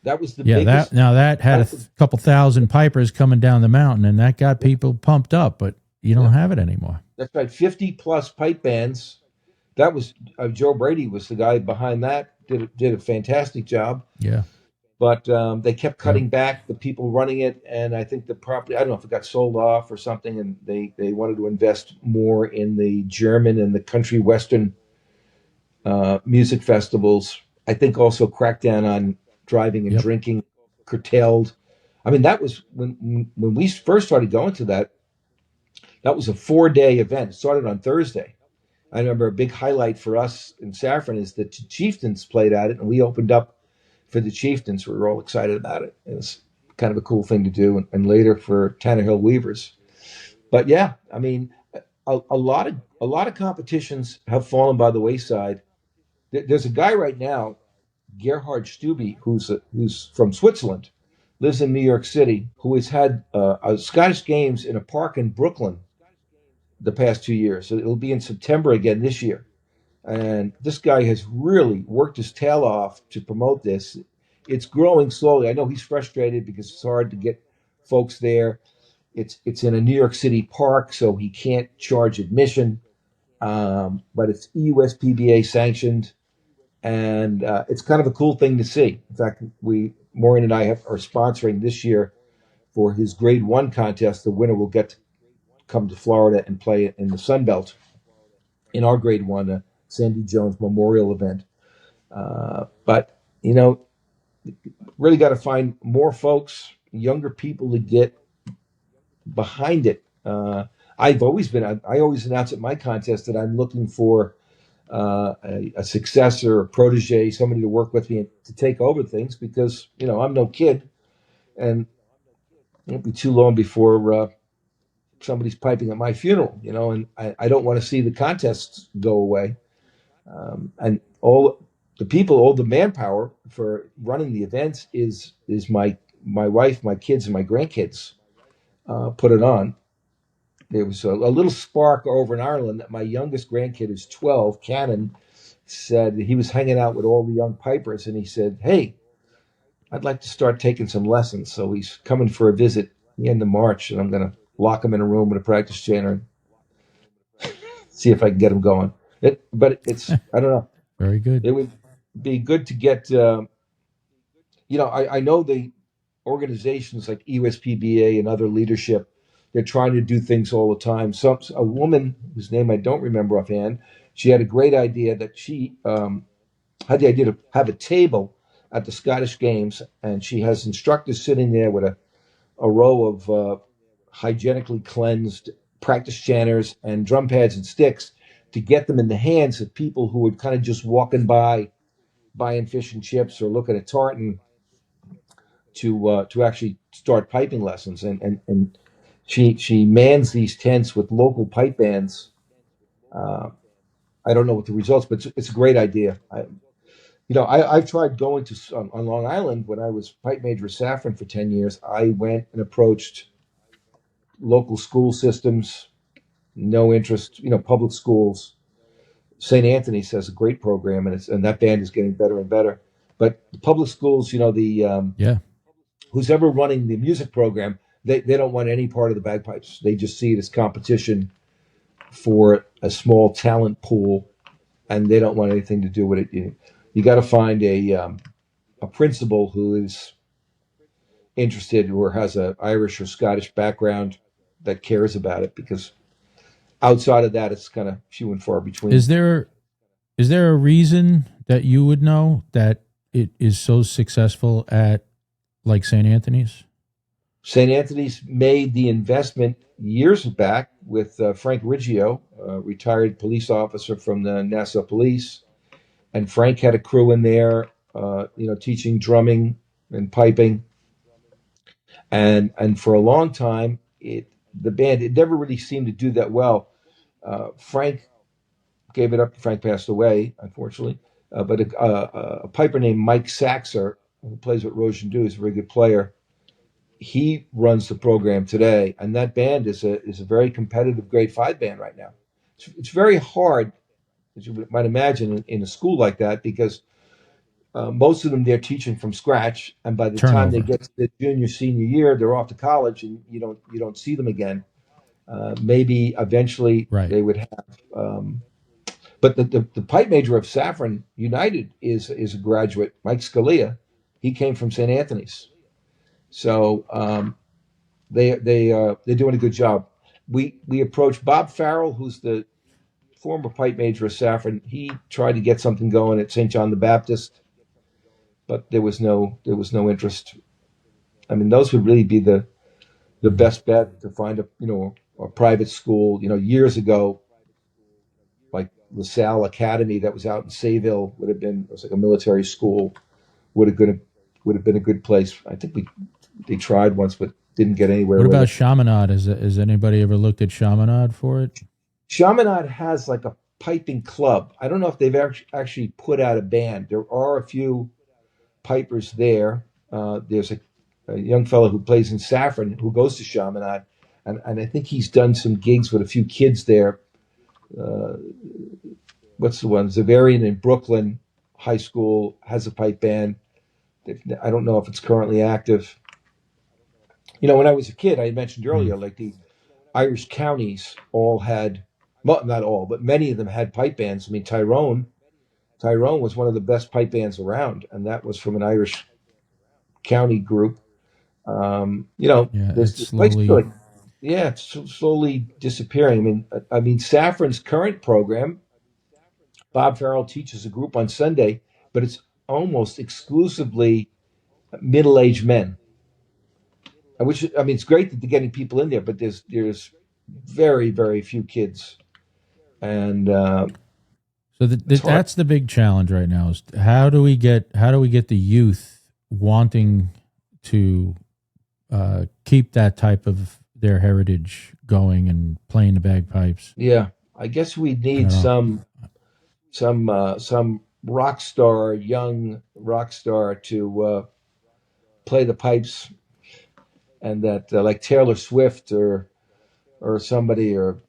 That was the biggest. That had a couple thousand pipers coming down the mountain, and that got people pumped up. But you don't have it anymore. That's right. 50 plus pipe bands. That was Joe Brady was the guy behind that. Did a fantastic job. Yeah. But they kept cutting back the people running it, and I think the property, I don't know if it got sold off or something, and they wanted to invest more in the German and the country western music festivals. I think also cracked down on driving and drinking, curtailed. I mean, that was when we first started going to that was a 4-day event. It started on Thursday. I remember a big highlight for us in Saffron is the Chieftains played at it, and we opened up for the Chieftains. We were all excited about it. It was kind of a cool thing to do, and later for Tanner Weavers. But yeah, I mean, a lot of competitions have fallen by the wayside. There's a guy right now, Gerhard Stubbe, who's from Switzerland, lives in New York City, who has had a Scottish Games in a park in Brooklyn the past 2 years. So it'll be in September again this year. And this guy has really worked his tail off to promote this. It's growing slowly. I know he's frustrated because it's hard to get folks there. It's in a New York City park, so he can't charge admission. but it's EUSPBA sanctioned, and it's kind of a cool thing to see. In fact, Maureen and I are sponsoring this year for his Grade 1 contest. The winner will get to come to Florida and play in the Sun Belt in our Grade 1 Sandy Jones Memorial event. But, really got to find more folks, younger people to get behind it. I always announce at my contest that I'm looking for a successor, a protege, somebody to work with me and to take over things because, I'm no kid and it won't be too long before somebody's piping at my funeral, and I don't want to see the contests go away. And all the manpower for running the events is my wife, my kids, and my grandkids put it on. There was a little spark over in Ireland that my youngest grandkid is 12, Cannon, said he was hanging out with all the young pipers, and he said, "Hey, I'd like to start taking some lessons." So he's coming for a visit at the end of March, and I'm going to lock him in a room with a practice chanter and see if I can get him going. But it's, I don't know. Very good. It would be good to get, I know the organizations like EUSPBA and other leadership, they're trying to do things all the time. So a woman whose name I don't remember offhand, she had a great idea that she had the idea to have a table at the Scottish Games, and she has instructors sitting there with a row of hygienically cleansed practice chanters and drum pads and sticks to get them in the hands of people who were kind of just walking by, buying fish and chips or looking at tartan to actually start piping lessons. And she mans these tents with local pipe bands. I don't know what the results, but it's a great idea. I've tried going to on Long Island when I was pipe major at Saffron for 10 years. I went and approached local school systems, no interest, public schools. St. Anthony's has a great program, and that band is getting better and better. But the public schools, who's ever running the music program, they don't want any part of the bagpipes. They just see it as competition for a small talent pool, and they don't want anything to do with it. You got to find a principal who is interested or has an Irish or Scottish background that cares about it, because outside of that, it's kind of few and far between. Is there a reason that you would know that it is so successful at like St. Anthony's? St. Anthony's made the investment years back with Frank Riggio, a retired police officer from the Nassau Police. And Frank had a crew in there, teaching drumming and piping. And for a long time, the band, it never really seemed to do that well. Frank gave it up. Frank passed away, unfortunately. But a piper named Mike Saxer, who plays with Rojan is a very good player. He runs the program today, and that band is a very competitive Grade 5 band right now. It's very hard, as you might imagine, in a school like that, because most of them they're teaching from scratch, and by the time they get to the junior senior year, they're off to college, and you don't see them again. Maybe eventually they would have. But the pipe major of Saffron United is a graduate, Mike Scalia. He came from St. Anthony's, so they're doing a good job. We approached Bob Farrell, who's the former pipe major of Saffron. He tried to get something going at St. John the Baptist, but there was no interest. I mean, those would really be the best bet to find a private school. Years ago, like LaSalle Academy that was out in Sayville it was like a military school, would have been a good place. I think they tried once, but didn't get anywhere. What about Chaminade? Has anybody ever looked at Chaminade for it? Chaminade has like a piping club. I don't know if they've actually put out a band. There are a few pipers there. There's a young fellow who plays in Saffron who goes to Chaminade, and I think he's done some gigs with a few kids there. What's the one? Zavarian in Brooklyn High School has a pipe band. I don't know if it's currently active. When I was a kid, I mentioned earlier, like the Irish counties all had well, not all, but many of them had pipe bands. I mean, Tyrone was one of the best pipe bands around, and that was from an Irish county group. Yeah, There's it's this place slowly. like, yeah, it's slowly disappearing. I mean, Saffron's current program, Bob Farrell teaches a group on Sunday, but it's almost exclusively middle-aged men. Which, I mean, it's great that they're getting people in there, but there's very, very few kids, and So it's hard. that's the big challenge right now is how do we get the youth wanting to keep that type of their heritage going and playing the bagpipes. Yeah, I guess we I don't need know. some young rock star to play the pipes, and that like Taylor Swift or somebody or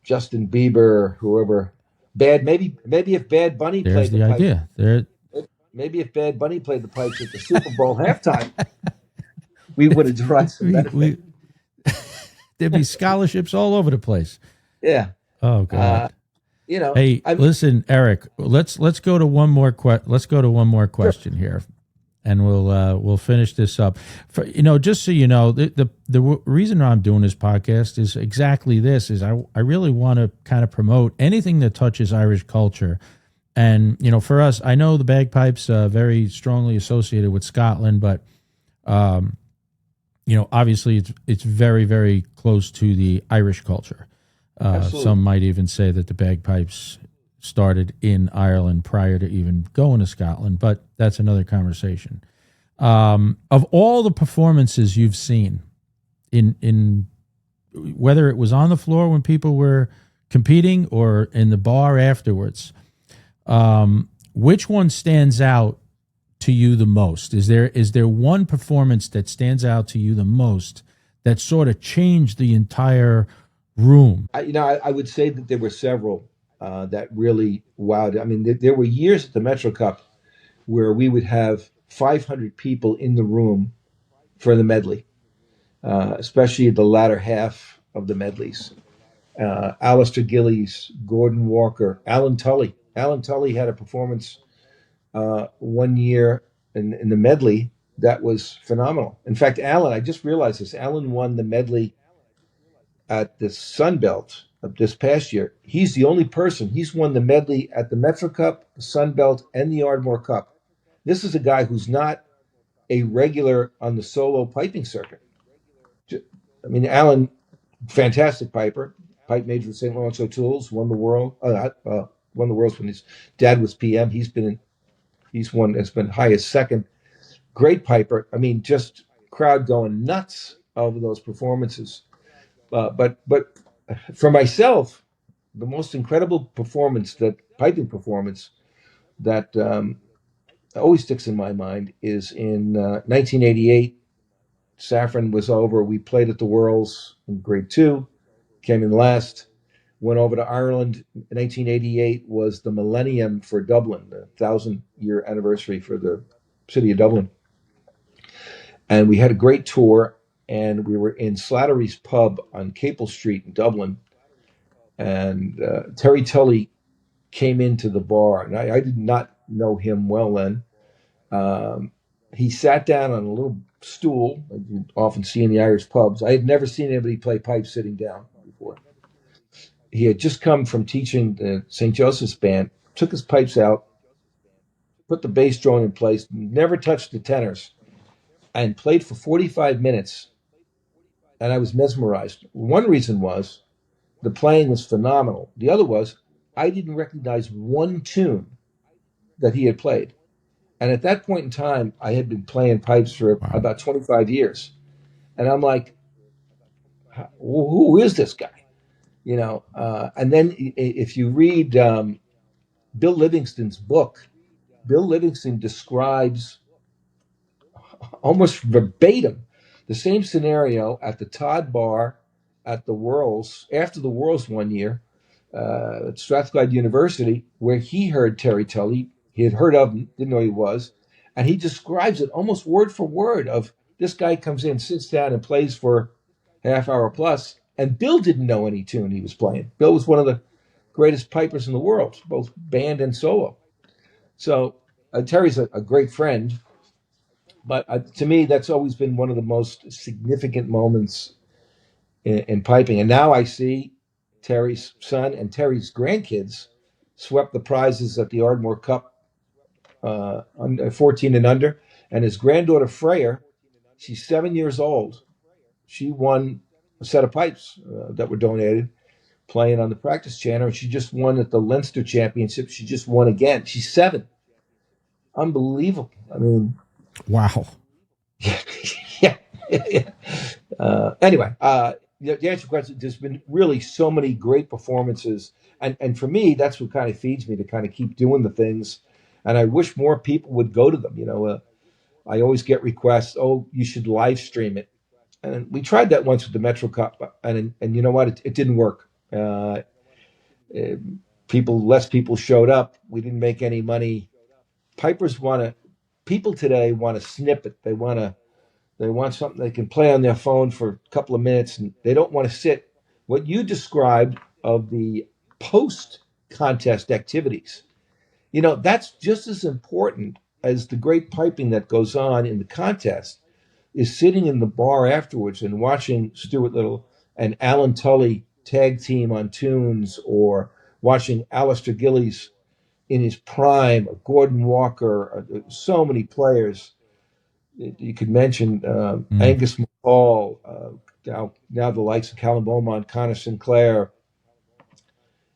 Justin Bieber or whoever. Maybe if Bad Bunny There's played the the pipes, idea. There, maybe if Bad Bunny played the pipes at the Super Bowl halftime, we would have derived some benefit. we there'd be scholarships all over the place. Yeah, Oh uh, God. you know, Hey, I'm listen, Eric. Let's go to one more let's go to one more sure. question here, and we'll finish this up. Just so you know, the reason I'm doing this podcast is exactly this: is I really want to kind of promote anything that touches Irish culture. And for us, I know the bagpipes very strongly associated with Scotland, but um, obviously it's very, very close to the Irish culture. Absolutely. Some might even say that the bagpipes started in Ireland prior to even going to Scotland, but that's another conversation. Of all the performances you've seen in whether it was on the floor when people were competing or in the bar afterwards, which one stands out to you the most? Is there one performance that stands out to you the most that sort of changed the entire room? I would say that there were several that really wowed. I mean, there were years at the Metro Cup where we would have 500 people in the room for the medley, especially the latter half of the medleys. Alistair Gillies, Gordon Walker, Alan Tully. Alan Tully had a performance one year in the medley that was phenomenal. In fact, I just realized this. Alan won the medley at the Sun Belt of this past year. He's the only person. He's won the medley at the Metro Cup, the Sun Belt, and the Ardmore Cup. This is a guy who's not a regular on the solo piping circuit. I mean, Alan, fantastic piper, pipe major with St. Lawrence O'Toole's, won the world. Won the world when his dad was PM. He's won. It's been highest second. Great piper. I mean, just crowd going nuts over those performances. But for myself, the most incredible piping performance that always sticks in my mind is in 1988. Saffron was over. We played at the Worlds in grade two, came in last, went over to Ireland. 1988 was the millennium for Dublin, the 1,000-year anniversary for the city of Dublin. And we had a great tour, and we were in Slattery's Pub on Capel Street in Dublin. And Terry Tully came into the bar, and I did not know him well then. He sat down on a little stool, like you often see in the Irish pubs. I had never seen anybody play pipes sitting down before. He had just come from teaching the St. Joseph's band, took his pipes out, put the bass drum in place, never touched the tenors, and played for 45 minutes. And I was mesmerized. One reason was the playing was phenomenal. The other was I didn't recognize one tune that he had played. And at that point in time, I had been playing pipes for Wow. about 25 years. And I'm like, who is this guy? And then if you read Bill Livingston's book, Bill Livingston describes almost verbatim the same scenario at the Todd Bar at the Worlds, after the Worlds one year, at Strathclyde University, where he heard Terry Tully. He had heard of him, didn't know who he was. And he describes it almost word for word of this guy comes in, sits down, and plays for half hour plus. And Bill didn't know any tune he was playing. Bill was one of the greatest pipers in the world, both band and solo. So Terry's a great friend, but to me, that's always been one of the most significant moments in piping. And now I see Terry's son and Terry's grandkids swept the prizes at the Ardmore Cup, 14 and under. And his granddaughter Freya, she's 7 years old. She won a set of pipes that were donated, playing on the practice channel. And she just won at the Leinster Championship. She just won again. She's 7. Unbelievable. I mean, wow. yeah. Anyway, to answer your question, there's been really so many great performances. And for me, that's what kind of feeds me to kind of keep doing the things. And I wish more people would go to them. I always get requests, oh, you should live stream it. And we tried that once with the Metro Cup. And you know what? It didn't work. Less people showed up. We didn't make any money. People today want a snippet. They want something they can play on their phone for a couple of minutes, and they don't want to sit. What you described of the post-contest activities, that's just as important as the great piping that goes on in the contest, is sitting in the bar afterwards and watching Stuart Little and Alan Tully tag team on tunes, or watching Alistair Gillies in his prime, or Gordon Walker, so many players. You could mention Angus McCall, now the likes of Callum Beaumont, Connor Sinclair,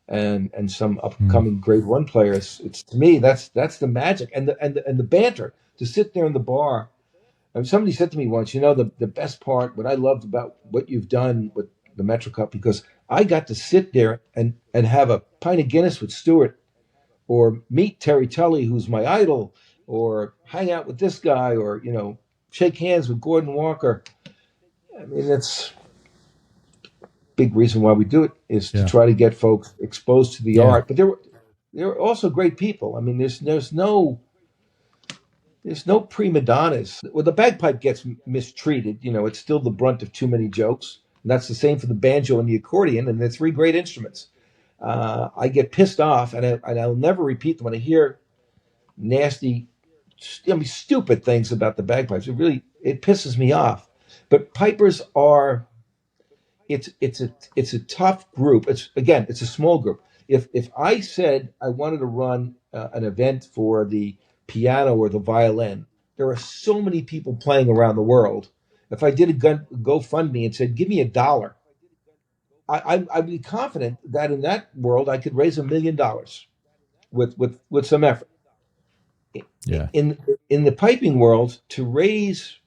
and some upcoming Grade 1 players. It's, to me, that's the magic, and the banter, to sit there in the bar. And somebody said to me once, the best part, what I loved about what you've done with the Metro Cup, because I got to sit there and have a pint of Guinness with Stuart, or meet Terry Tully, who's my idol, or hang out with this guy, or, shake hands with Gordon Walker. I mean, that's a big reason why we do it, is to try to get folks exposed to the art. But they're also great people. I mean, there's no prima donnas. Well, the bagpipe gets mistreated. It's still the brunt of too many jokes. And that's the same for the banjo and the accordion, and they're 3 great instruments. I get pissed off, and I'll never repeat them when I hear nasty, stupid things about the bagpipes. It pisses me off. But pipers it's a tough group. It's a small group. If I said I wanted to run an event for the piano or the violin, there are so many people playing around the world. If I did a GoFundMe and said, give me $1, I'd be confident that in that world I could raise $1 million with some effort. Yeah. In the piping world, to raise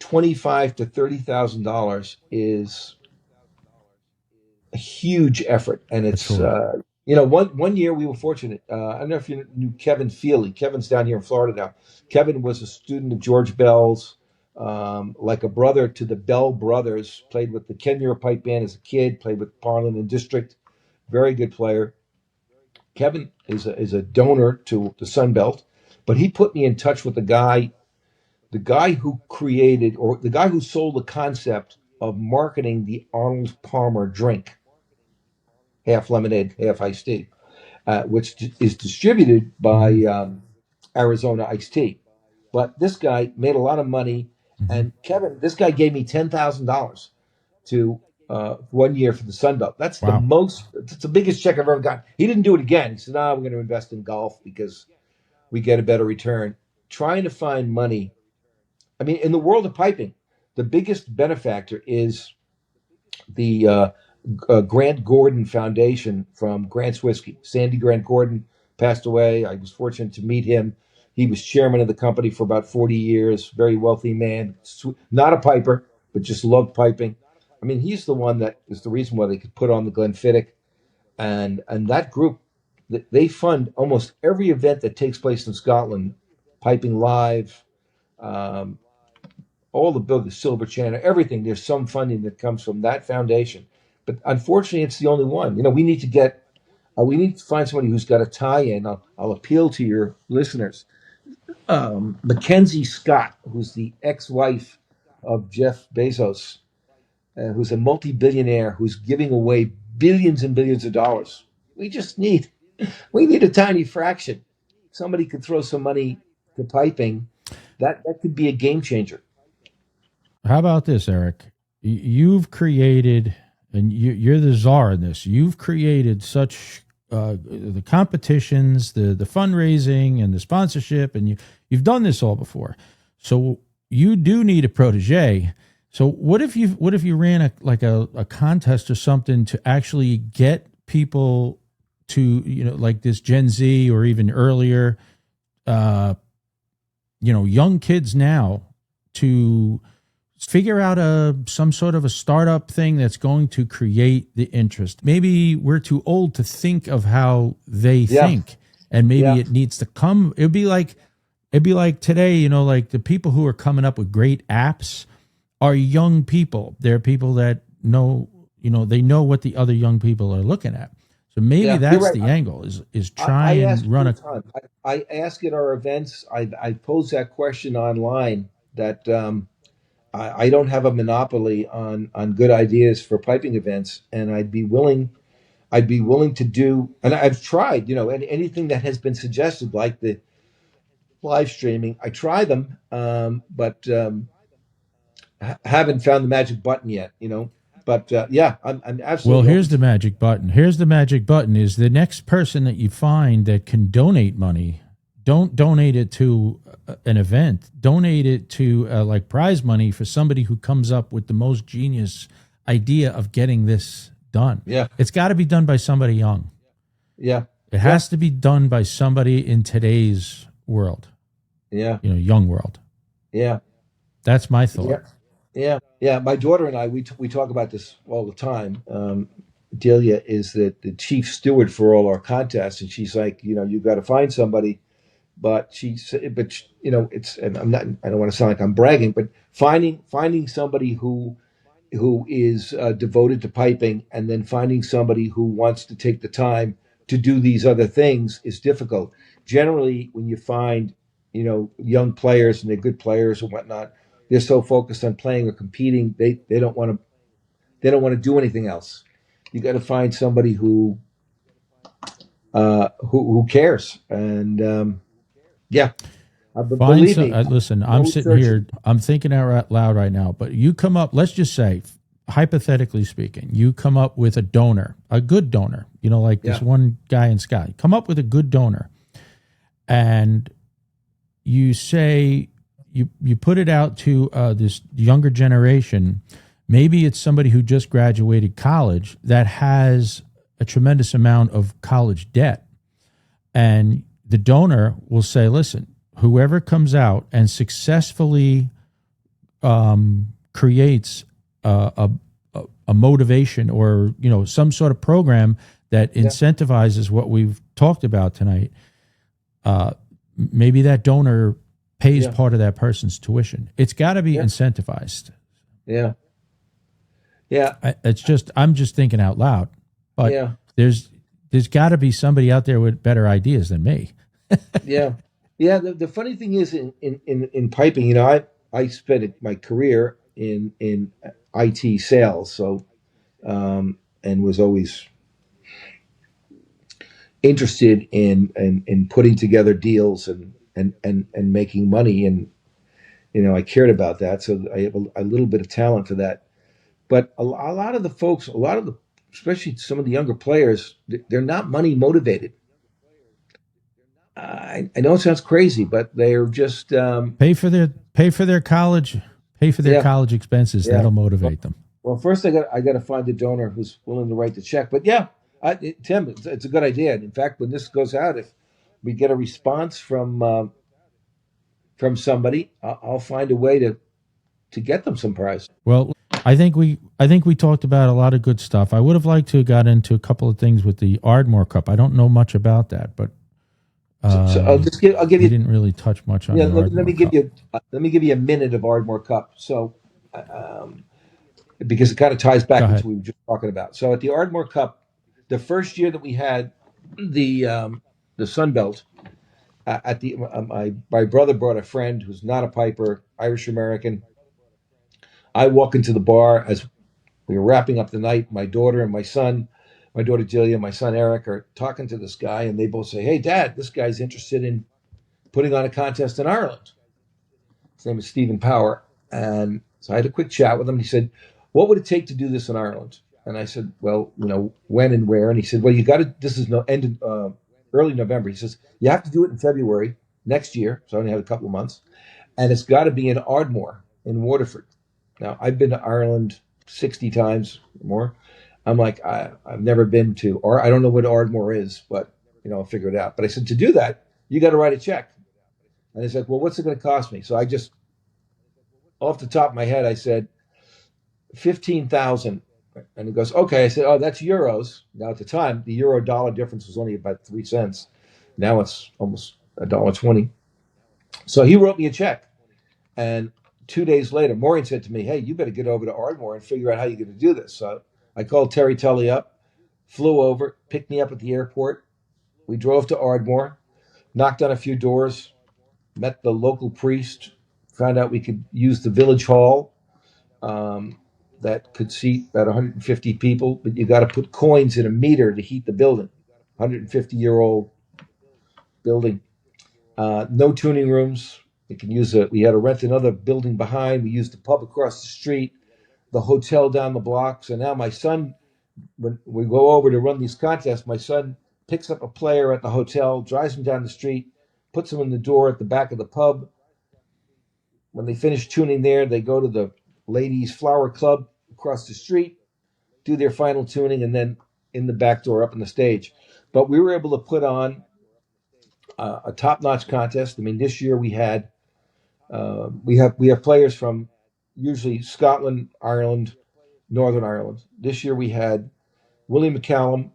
$25,000 to $30,000 is a huge effort, and it's one year we were fortunate. I don't know if you knew Kevin Feely. Kevin's down here in Florida now. Kevin was a student of George Bell's, like a brother to the Bell brothers. Played with the Kenmure Pipe Band as a kid. Played with Parlin and District. Very good player. Kevin is a donor to the Sun Belt, but he put me in touch with the guy who created, or the guy who sold the concept of marketing the Arnold Palmer drink, half lemonade, half iced tea, which is distributed by Arizona Iced Tea. But this guy made a lot of money, and this guy gave me $10,000 to 1 year for the Sun Belt. That's it's the biggest check I've ever gotten. He didn't do it again. He said, we're going to invest in golf because we get a better return. Trying to find money. I mean, in the world of piping, the biggest benefactor is the Grant Gordon Foundation from Grant's Whiskey. Sandy Grant Gordon passed away. I was fortunate to meet him. He was chairman of the company for about 40 years. Very wealthy man. Not a piper, but just loved piping. I mean, he's the one that is the reason why they could put on the Glenfiddich. And that group, they fund almost every event that takes place in Scotland. Piping Live, all the Silver Channel, everything. There's some funding that comes from that foundation. But unfortunately, it's the only one. We need to find somebody who's got a tie-in. I'll appeal to your listeners. Mackenzie Scott, who's the ex-wife of Jeff Bezos, who's a multi-billionaire, who's giving away billions and billions of dollars. We just need a tiny fraction. Somebody could throw some money to piping. That could be a game changer. How about this, Eric? You've created, and you're the czar in this. You've created such the competitions, the fundraising, and the sponsorship, and you've done this all before. So you do need a protege. So what if you ran a contest or something to actually get people to, like this Gen Z or even earlier, young kids now to figure out some sort of a startup thing that's going to create the interest. Maybe we're too old to think of how they think, and maybe it needs to come. It'd be like today, like the people who are coming up with great apps are young people. They're people that know, they know what the other young people are looking at. So maybe that's right. The angle is try and run a time. I ask at our events, I pose that question online that I don't have a monopoly on good ideas for piping events, and I'd be willing to do, and I've tried, and anything that has been suggested, like the live streaming, I try them, but haven't found the magic button yet, But I'm absolutely. Well, here's the magic button. Here's the magic button: is the next person that you find that can donate money. Don't donate it to an event. Donate it to like prize money for somebody who comes up with the most genius idea of getting this done. Yeah, it's got to be done by somebody young. Yeah, it has to be done by somebody in today's world. Yeah, young world. Yeah, that's my thought. Yeah. My daughter and I, we talk about this all the time. Delia is the chief steward for all our contests, and she's like, you've got to find somebody. But it's, and I don't want to sound like I'm bragging, but finding somebody who is devoted to piping, and then finding somebody who wants to take the time to do these other things is difficult. Generally, when you find, young players and they're good players and whatnot, they're so focused on playing or competing, they don't want to do anything else. You got to find somebody who cares, and believe me. Listen, I'm sitting here, I'm thinking out loud right now. But you come up, let's just say, hypothetically speaking, you come up with a donor, a good donor. Like this one guy in Sky. Come up with a good donor, and you say. You put it out to this younger generation. Maybe it's somebody who just graduated college that has a tremendous amount of college debt. And the donor will say, listen, whoever comes out and successfully creates a motivation or, some sort of program that incentivizes what we've talked about tonight, maybe that donor pays part of that person's tuition. It's got to be incentivized. Yeah. I'm just thinking out loud, but there's got to be somebody out there with better ideas than me. Yeah. The funny thing is in piping, I spent my career in IT sales, so and was always interested in putting together deals and making money, and I cared about that, so I have a little bit of talent for that. But a lot of the folks, especially some of the younger players, they're not money motivated. I know it sounds crazy, but they're just pay for their college expenses. That'll motivate them. Well, first I got to find a donor who's willing to write the check. But Tim, it's a good idea. In fact, when this goes out, if we get a response from somebody, I'll find a way to get them some prize. Well, I think we talked about a lot of good stuff. I would have liked to have got into a couple of things with the Ardmore Cup. I don't know much about that, but so I'll give you. Didn't really touch much on. Let me give you a minute of Ardmore Cup. So, because it kind of ties back to what we were just talking about. So at the Ardmore Cup, the first year that we had the Sun Belt, my brother brought a friend who's not a piper, Irish American. I walk into the bar as we were wrapping up the night. My daughter and my son my daughter Julia, my son Eric are talking to this guy, and they both say, "Hey, Dad, this guy's interested in putting on a contest in Ireland." His name is Stephen Power. And so I had a quick chat with him. He said, "What would it take to do this in Ireland?" And I said, "Well, when and where?" And he said, "Well, you got to, this is early November." He says, "You have to do it in February next year." So I only have a couple of months. "And it's got to be in Ardmore in Waterford." Now, I've been to Ireland 60 times or more. I'm like, I've never been to, or I don't know what Ardmore is, but, I'll figure it out. But I said, to do that, you got to write a check. And he's like, "Well, what's it going to cost me?" So I just, off the top of my head, I said, 15,000. And he goes, "Okay." I said, "Oh, that's euros." Now, at the time, the euro dollar difference was only about 3 cents. Now it's almost $1.20. So he wrote me a check. And 2 days later, Maureen said to me, "Hey, you better get over to Ardmore and figure out how you're going to do this." So I called Terry Tully up, flew over, picked me up at the airport. We drove to Ardmore, knocked on a few doors, met the local priest, found out we could use the village hall that could seat about 150 people, but you got to put coins in a meter to heat the building. 150-year-old building. No tuning rooms. We had to rent another building behind. We used the pub across the street, the hotel down the block. So now my son, when we go over to run these contests, my son picks up a player at the hotel, drives him down the street, puts him in the door at the back of the pub. When they finish tuning there, they go to the ladies' flower club across the street, do their final tuning, and then in the back door up on the stage. But we were able to put on a top-notch contest. I mean, this year we had we have players from usually Scotland, Ireland, Northern Ireland. This year we had Willie McCallum,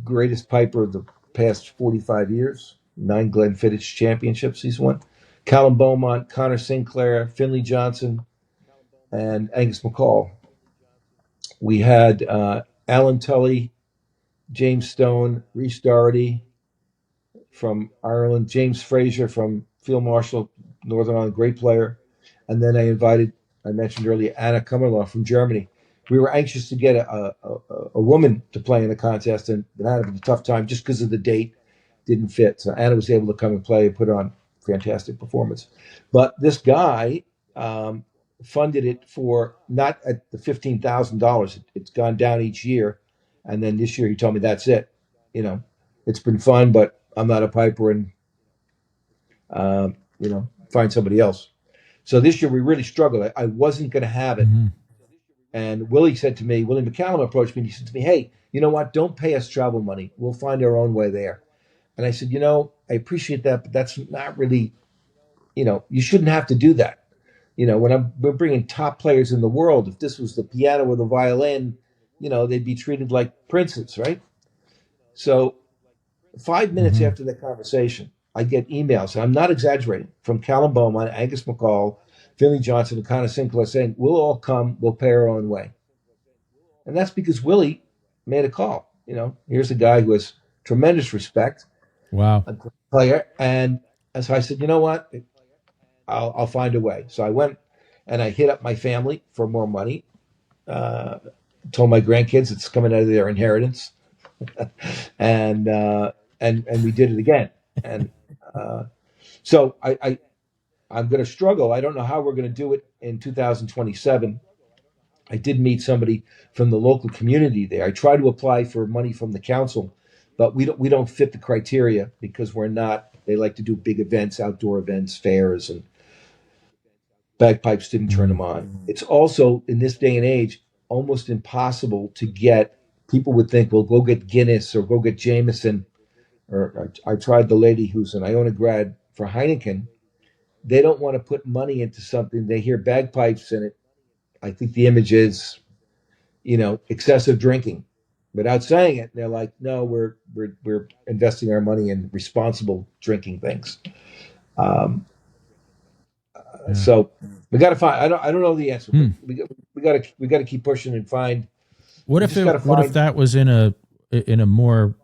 greatest piper of the past 45 years, 9 Glenfiddich championships he's won. Callum Beaumont, Connor Sinclair, Finley Johnson, and Angus McCall. We had Alan Tully, James Stone, Rhys Doherty from Ireland, James Fraser from Field Marshal, Northern Ireland, great player. And then I mentioned earlier, Anna Kummerloff from Germany. We were anxious to get a woman to play in the contest, and it had a tough time just because of the date didn't fit. So Anna was able to come and play and put on a fantastic performance. But this guy funded it for not at the $15,000. It's gone down each year. And then this year he told me that's it. It's been fun, but I'm not a piper, and, find somebody else. So this year we really struggled. I wasn't going to have it. Mm-hmm. And Willie McCallum approached me and he said to me, "Hey, you know what? Don't pay us travel money. We'll find our own way there." And I said, "I appreciate that, but that's not really, you shouldn't have to do that. When we're bringing top players in the world, if this was the piano or the violin, they'd be treated like princes, right?" So 5 minutes mm-hmm. after that conversation, I get emails, and I'm not exaggerating, from Callum Beaumont, Angus McCall, Finley Johnson, and Connor Sinclair saying, "We'll all come, we'll pay our own way." And that's because Willie made a call. Here's a guy who has tremendous respect. Wow. A great player. And so I said, "You know what? I'll find a way." So I went and I hit up my family for more money. Told my grandkids it's coming out of their inheritance. and we did it again. And so I'm going to struggle. I don't know how we're going to do it in 2027. I did meet somebody from the local community there. I tried to apply for money from the council, but we don't fit the criteria because we're not. They like to do big events, outdoor events, fairs, and bagpipes didn't turn them on. It's also, in this day and age, almost impossible to get. People would think, well, go get Guinness or go get Jameson. Or I tried the lady who's an Iona grad for Heineken. They don't want to put money into something. They hear bagpipes in it. I think the image is, excessive drinking. Without saying it, they're like, "No, we're investing our money in responsible drinking things." So we got to find. I don't know the answer. We got to keep pushing and find. What if that was in a more?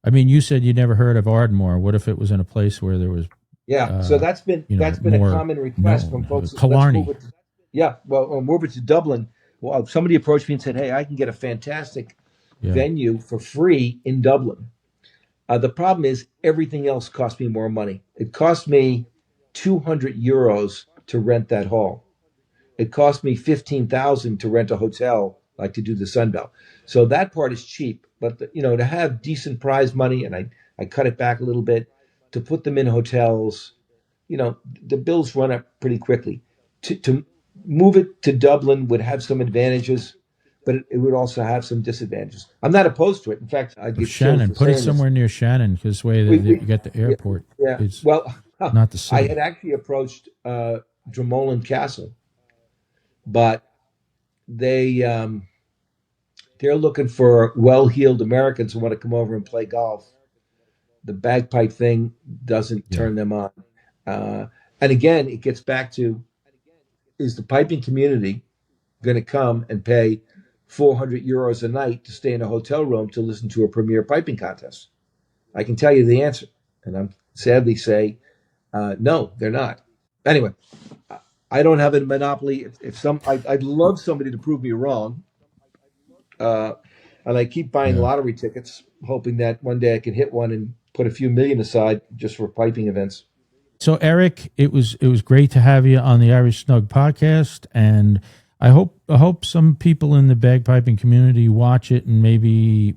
I mean, you said you never heard of Ardmore. What if it was in a place where there was? Yeah, so that's been a common request from folks. Killarney. Move it to Dublin Well, somebody approached me and said, "Hey, I can get a fantastic Yeah. venue for free in Dublin." The problem is everything else cost me more money. It cost me €200 to rent that hall. It cost me 15,000 to rent a hotel, like to do the Sun Belt. So that part is cheap, but to have decent prize money, and I cut it back a little bit to put them in hotels. The bills run up pretty quickly. To move it to Dublin would have some advantages, but it would also have some disadvantages. I'm not opposed to it. In fact, I'd get Shannon, put it somewhere near Shannon, because the way that you get the airport. Yeah. It's well, not the city. I had actually approached Dromoland Castle, but they're looking for well-heeled Americans who want to come over and play golf. The bagpipe thing doesn't turn them on. And again, it gets back to, is the piping community going to come and pay €400 a night to stay in a hotel room to listen to a premier piping contest? I can tell you the answer, and I'm sadly say no, they're not. Anyway, I don't have a monopoly. I'd love somebody to prove me wrong, and I keep buying lottery tickets, hoping that one day I can hit one and put a few million aside just for piping events. So, Eric, it was great to have you on the Irish Snug podcast, and I hope some people in the bagpiping community watch it, and maybe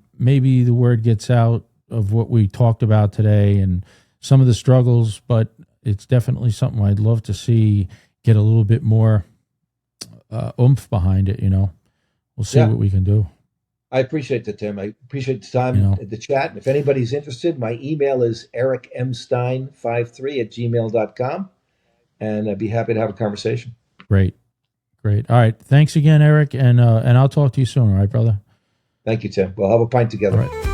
the word gets out of what we talked about today and some of the struggles. But it's definitely something I'd love to see get a little bit more oomph behind it. We'll see what we can do. I appreciate that, Tim. I appreciate the time, the chat. And if anybody's interested, my email is ericmstein53@gmail.com, and I'd be happy to have a conversation. Great. All right. Thanks again, Eric, and I'll talk to you soon. All right, brother? Thank you, Tim. We'll have a pint together. All right.